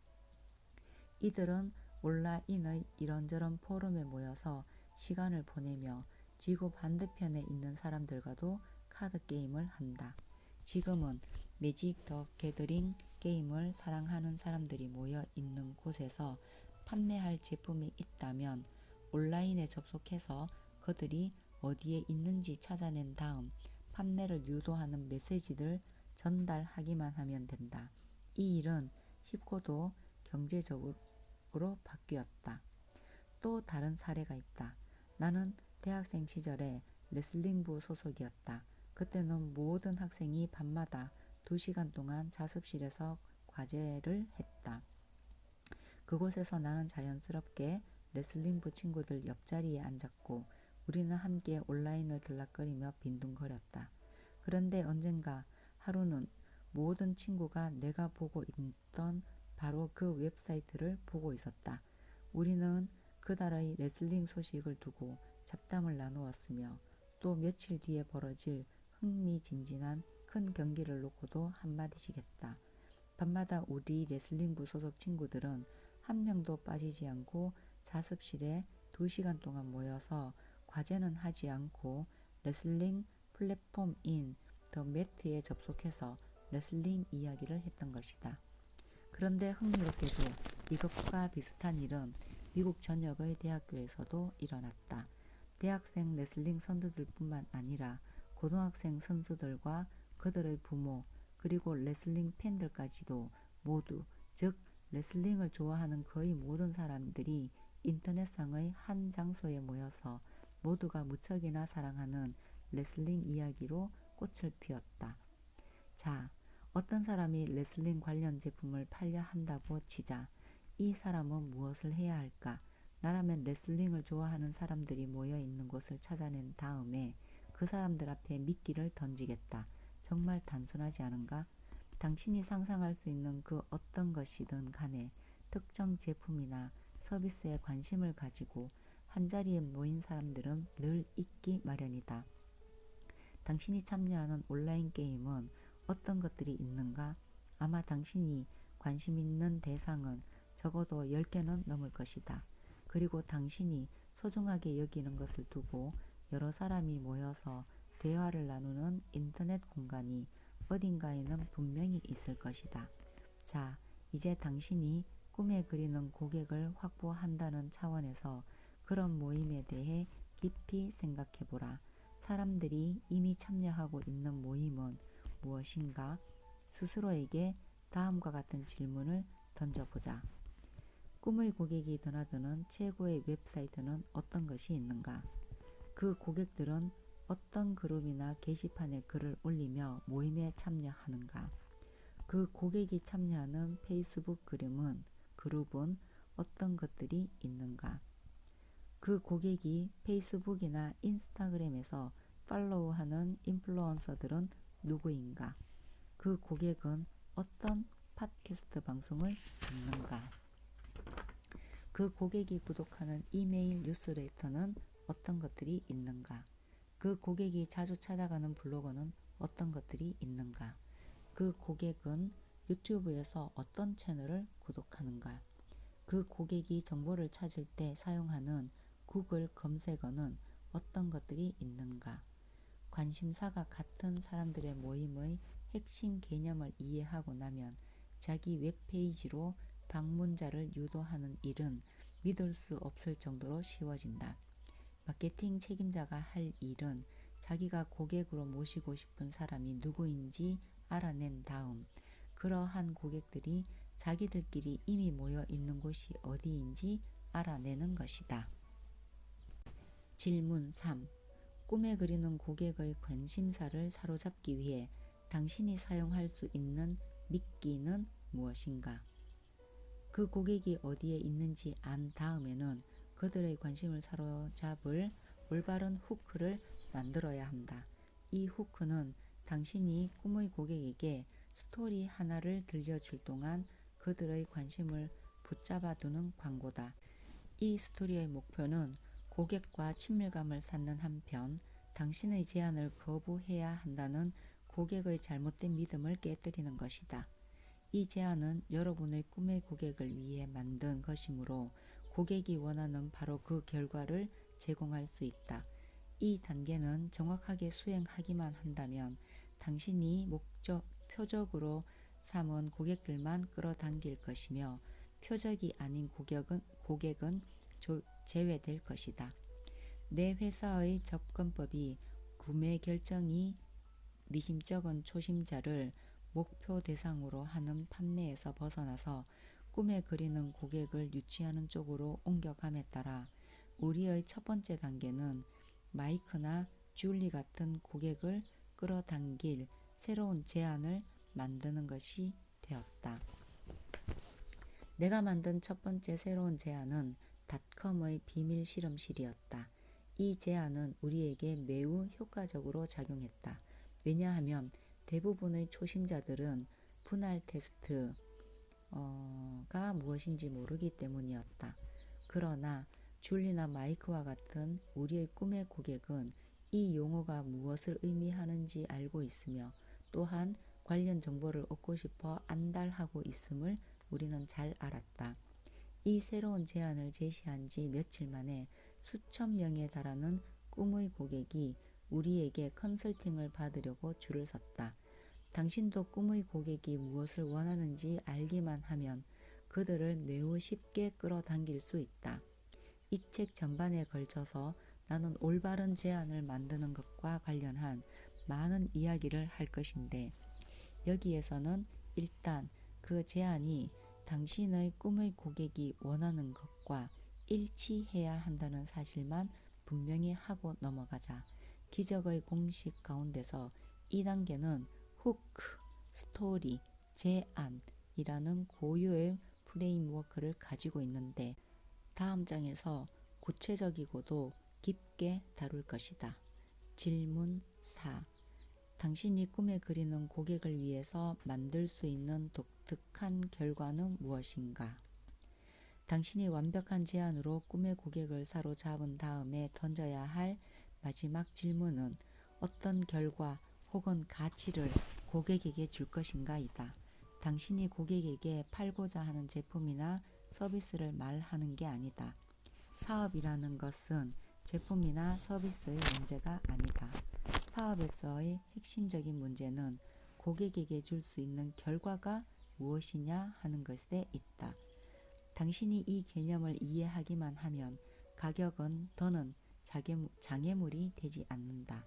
이들은 온라인의 이런저런 포럼에 모여서 시간을 보내며 지구 반대편에 있는 사람들과도 카드게임을 한다. 지금은 매직 더 게더링 게임을 사랑하는 사람들이 모여 있는 곳에서 판매할 제품이 있다면 온라인에 접속해서 그들이 어디에 있는지 찾아낸 다음 판매를 유도하는 메시지를 전달하기만 하면 된다. 이 일은 쉽고도 경제적으로 바뀌었다. 또 다른 사례가 있다. 나는 대학생 시절에 레슬링부 소속이었다. 그때는 모든 학생이 밤마다 2시간 동안 자습실에서 과제를 했다. 그곳에서 나는 자연스럽게 레슬링부 친구들 옆자리에 앉았고 우리는 함께 온라인을 들락거리며 빈둥거렸다. 그런데 언젠가 하루는 모든 친구가 내가 보고 있던 바로 그 웹사이트를 보고 있었다. 우리는 그달의 레슬링 소식을 두고 잡담을 나누었으며 또 며칠 뒤에 벌어질 흥미진진한 큰 경기를 놓고도 한마디씩 했다. 밤마다 우리 레슬링부 소속 친구들은 한 명도 빠지지 않고 자습실에 2시간 동안 모여서 과제는 하지 않고 레슬링 플랫폼인 더 매트에 접속해서 레슬링 이야기를 했던 것이다. 그런데 흥미롭게도 이것과 비슷한 일은 미국 전역의 대학교에서도 일어났다. 대학생 레슬링 선수들 뿐만 아니라 고등학생 선수들과 그들의 부모 그리고 레슬링 팬들까지도 모두 즉 레슬링을 좋아하는 거의 모든 사람들이 인터넷상의 한 장소에 모여서 모두가 무척이나 사랑하는 레슬링 이야기로 꽃을 피웠다. 자, 어떤 사람이 레슬링 관련 제품을 팔려 한다고 치자. 이 사람은 무엇을 해야 할까? 나라면 레슬링을 좋아하는 사람들이 모여 있는 곳을 찾아낸 다음에 그 사람들 앞에 미끼를 던지겠다. 정말 단순하지 않은가? 당신이 상상할 수 있는 그 어떤 것이든 간에 특정 제품이나 서비스에 관심을 가지고 한자리에 모인 사람들은 늘 있기 마련이다. 당신이 참여하는 온라인 게임은 어떤 것들이 있는가? 아마 당신이 관심 있는 대상은 적어도 10개는 넘을 것이다. 그리고 당신이 소중하게 여기는 것을 두고 여러 사람이 모여서 대화를 나누는 인터넷 공간이 어딘가에는 분명히 있을 것이다. 자, 이제 당신이 꿈에 그리는 고객을 확보한다는 차원에서 그런 모임에 대해 깊이 생각해보라. 사람들이 이미 참여하고 있는 모임은 무엇인가? 스스로에게 다음과 같은 질문을 던져보자. 꿈의 고객이 드나드는 최고의 웹사이트는 어떤 것이 있는가? 그 고객들은 어떤 그룹이나 게시판에 글을 올리며 모임에 참여하는가? 그 고객이 참여하는 페이스북 그룹은 어떤 것들이 있는가? 그 고객이 페이스북이나 인스타그램에서 팔로우하는 인플루언서들은 누구인가? 그 고객은 어떤 팟캐스트 방송을 듣는가? 그 고객이 구독하는 이메일 뉴스레터는 어떤 것들이 있는가? 그 고객이 자주 찾아가는 블로거는 어떤 것들이 있는가? 그 고객은 유튜브에서 어떤 채널을 구독하는가? 그 고객이 정보를 찾을 때 사용하는 구글 검색어는 어떤 것들이 있는가? 관심사가 같은 사람들의 모임의 핵심 개념을 이해하고 나면 자기 웹페이지로 방문자를 유도하는 일은 믿을 수 없을 정도로 쉬워진다. 마케팅 책임자가 할 일은 자기가 고객으로 모시고 싶은 사람이 누구인지 알아낸 다음 그러한 고객들이 자기들끼리 이미 모여 있는 곳이 어디인지 알아내는 것이다. 질문 3. 꿈에 그리는 고객의 관심사를 사로잡기 위해 당신이 사용할 수 있는 미끼는 무엇인가? 그 고객이 어디에 있는지 안 다음에는 그들의 관심을 사로잡을 올바른 후크를 만들어야 한다. 이 후크는 당신이 꿈의 고객에게 스토리 하나를 들려줄 동안 그들의 관심을 붙잡아두는 광고다. 이 스토리의 목표는 고객과 친밀감을 쌓는 한편 당신의 제안을 거부해야 한다는 고객의 잘못된 믿음을 깨뜨리는 것이다. 이 제안은 여러분의 꿈의 고객을 위해 만든 것이므로 고객이 원하는 바로 그 결과를 제공할 수 있다. 이 단계는 정확하게 수행하기만 한다면 당신이 표적으로 삼은 고객들만 끌어당길 것이며 표적이 아닌 고객은 제외될 것이다. 내 회사의 접근법이 구매 결정이 미심쩍은 초심자를 목표 대상으로 하는 판매에서 벗어나서 꿈에 그리는 고객을 유치하는 쪽으로 옮겨감에 따라 우리의 첫 번째 단계는 마이크나 줄리 같은 고객을 끌어당길 새로운 제안을 만드는 것이 되었다. 내가 만든 첫 번째 새로운 제안은 닷컴의 비밀 실험실이었다. 이 제안은 우리에게 매우 효과적으로 작용했다. 왜냐하면 대부분의 초심자들은 분할 테스트가 무엇인지 모르기 때문이었다. 그러나 줄리나 마이크와 같은 우리의 꿈의 고객은 이 용어가 무엇을 의미하는지 알고 있으며 또한 관련 정보를 얻고 싶어 안달하고 있음을 우리는 잘 알았다. 이 새로운 제안을 제시한 지 며칠 만에 수천 명에 달하는 꿈의 고객이 우리에게 컨설팅을 받으려고 줄을 섰다. 당신도 꿈의 고객이 무엇을 원하는지 알기만 하면 그들을 매우 쉽게 끌어당길 수 있다. 이 책 전반에 걸쳐서 나는 올바른 제안을 만드는 것과 관련한 많은 이야기를 할 것인데 여기에서는 일단 그 제안이 당신의 꿈의 고객이 원하는 것과 일치해야 한다는 사실만 분명히 하고 넘어가자. 기적의 공식 가운데서 이 단계는 후크, 스토리, 제안이라는 고유의 프레임워크를 가지고 있는데 다음 장에서 구체적이고도 깊게 다룰 것이다. 질문 4. 당신이 꿈에 그리는 고객을 위해서 만들 수 있는 독특한 결과는 무엇인가? 당신이 완벽한 제안으로 꿈의 고객을 사로잡은 다음에 던져야 할 마지막 질문은 어떤 결과 혹은 가치를 고객에게 줄 것인가이다. 당신이 고객에게 팔고자 하는 제품이나 서비스를 말하는 게 아니다. 사업이라는 것은 제품이나 서비스의 문제가 아니다. 사업에서의 핵심적인 문제는 고객에게 줄 수 있는 결과가 무엇이냐 하는 것에 있다. 당신이 이 개념을 이해하기만 하면 가격은 더는 장애물이 되지 않는다.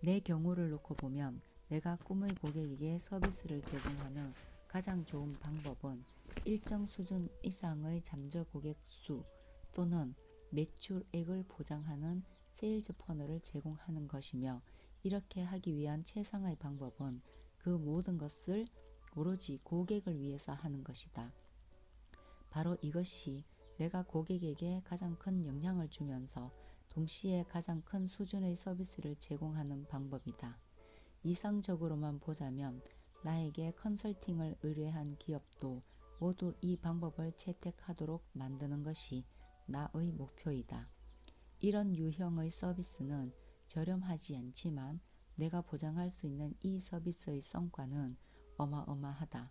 내 경우를 놓고 보면 내가 꿈의 고객에게 서비스를 제공하는 가장 좋은 방법은 일정 수준 이상의 잠재 고객 수 또는 매출액을 보장하는 세일즈 퍼널을 제공하는 것이며, 이렇게 하기 위한 최상의 방법은 그 모든 것을 오로지 고객을 위해서 하는 것이다. 바로 이것이 내가 고객에게 가장 큰 영향을 주면서 동시에 가장 큰 수준의 서비스를 제공하는 방법이다. 이상적으로만 보자면 나에게 컨설팅을 의뢰한 기업도 모두 이 방법을 채택하도록 만드는 것이 나의 목표이다. 이런 유형의 서비스는 저렴하지 않지만 내가 보장할 수 있는 이 서비스의 성과는 어마어마하다.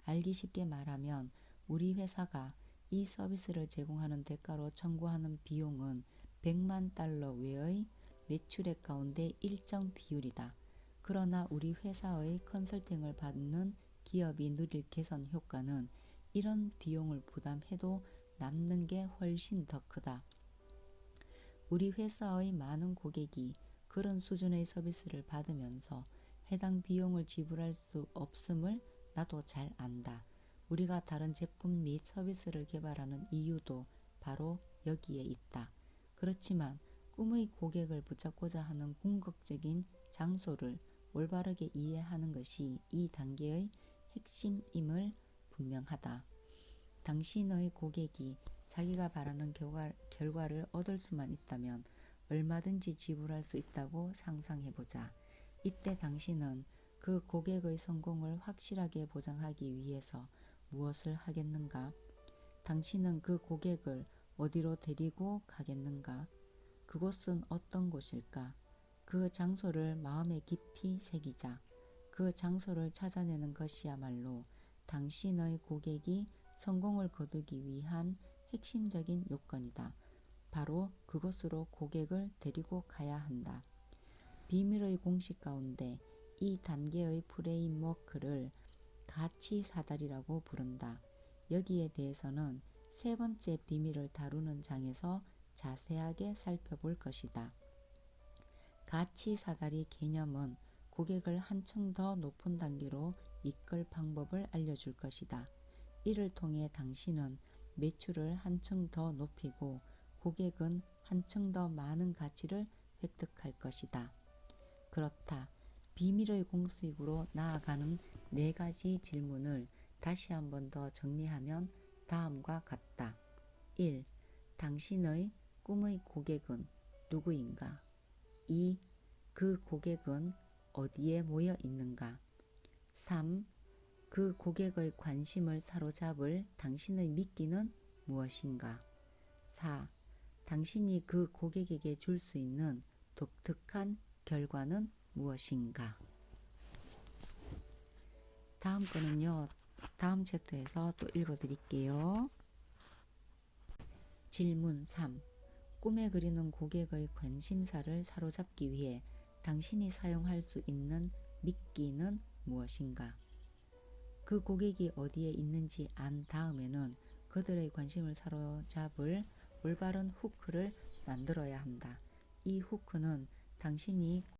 알기 쉽게 말하면 우리 회사가 이 서비스를 제공하는 대가로 청구하는 비용은 100만 달러 외의 매출액 가운데 일정 비율이다. 그러나 우리 회사의 컨설팅을 받는 기업이 누릴 개선 효과는 이런 비용을 부담해도 남는 게 훨씬 더 크다. 우리 회사의 많은 고객이 그런 수준의 서비스를 받으면서 해당 비용을 지불할 수 없음을 나도 잘 안다. 우리가 다른 제품 및 서비스를 개발하는 이유도 바로 여기에 있다. 그렇지만 꿈의 고객을 붙잡고자 하는 궁극적인 장소를 올바르게 이해하는 것이 이 단계의 핵심임을 분명하다. 당신의 고객이 자기가 바라는 결과를 얻을 수만 있다면 얼마든지 지불할 수 있다고 상상해보자. 이때 당신은 그 고객의 성공을 확실하게 보장하기 위해서 무엇을 하겠는가? 당신은 그 고객을 어디로 데리고 가겠는가? 그곳은 어떤 곳일까? 그 장소를 마음에 깊이 새기자. 그 장소를 찾아내는 것이야말로 당신의 고객이 성공을 거두기 위한 핵심적인 요건이다. 바로 그곳으로 고객을 데리고 가야 한다. 비밀의 공식 가운데 이 단계의 프레임워크를 가치 사다리라고 부른다. 여기에 대해서는 세 번째 비밀을 다루는 장에서 자세하게 살펴볼 것이다. 가치 사다리 개념은 고객을 한층 더 높은 단계로 이끌 방법을 알려줄 것이다. 이를 통해 당신은 매출을 한층 더 높이고 고객은 한층 더 많은 가치를 획득할 것이다. 그렇다. 비밀의 공식으로 나아가는 4가지 질문을 다시 한 번 더 정리하면 다음과 같다. 1. 당신의 꿈의 고객은 누구인가? 2. 그 고객은 어디에 모여 있는가? 3. 그 고객의 관심을 사로잡을 당신의 미끼는 무엇인가? 4. 당신이 그 고객에게 줄 수 있는 독특한 결과는 무엇인가? 다음 거는요, 다음 챕터에서 또 읽어드릴게요. 질문 3. 꿈에 그리는 고객의 관심사를 사로잡기 위해 당신이 사용할 수 있는 미끼는 무엇인가? 그 고객이 어디에 있는지 안 다음에는 그들의 관심을 사로잡을 올바른 후크를 만들어야 한다. 이 후크는 당신이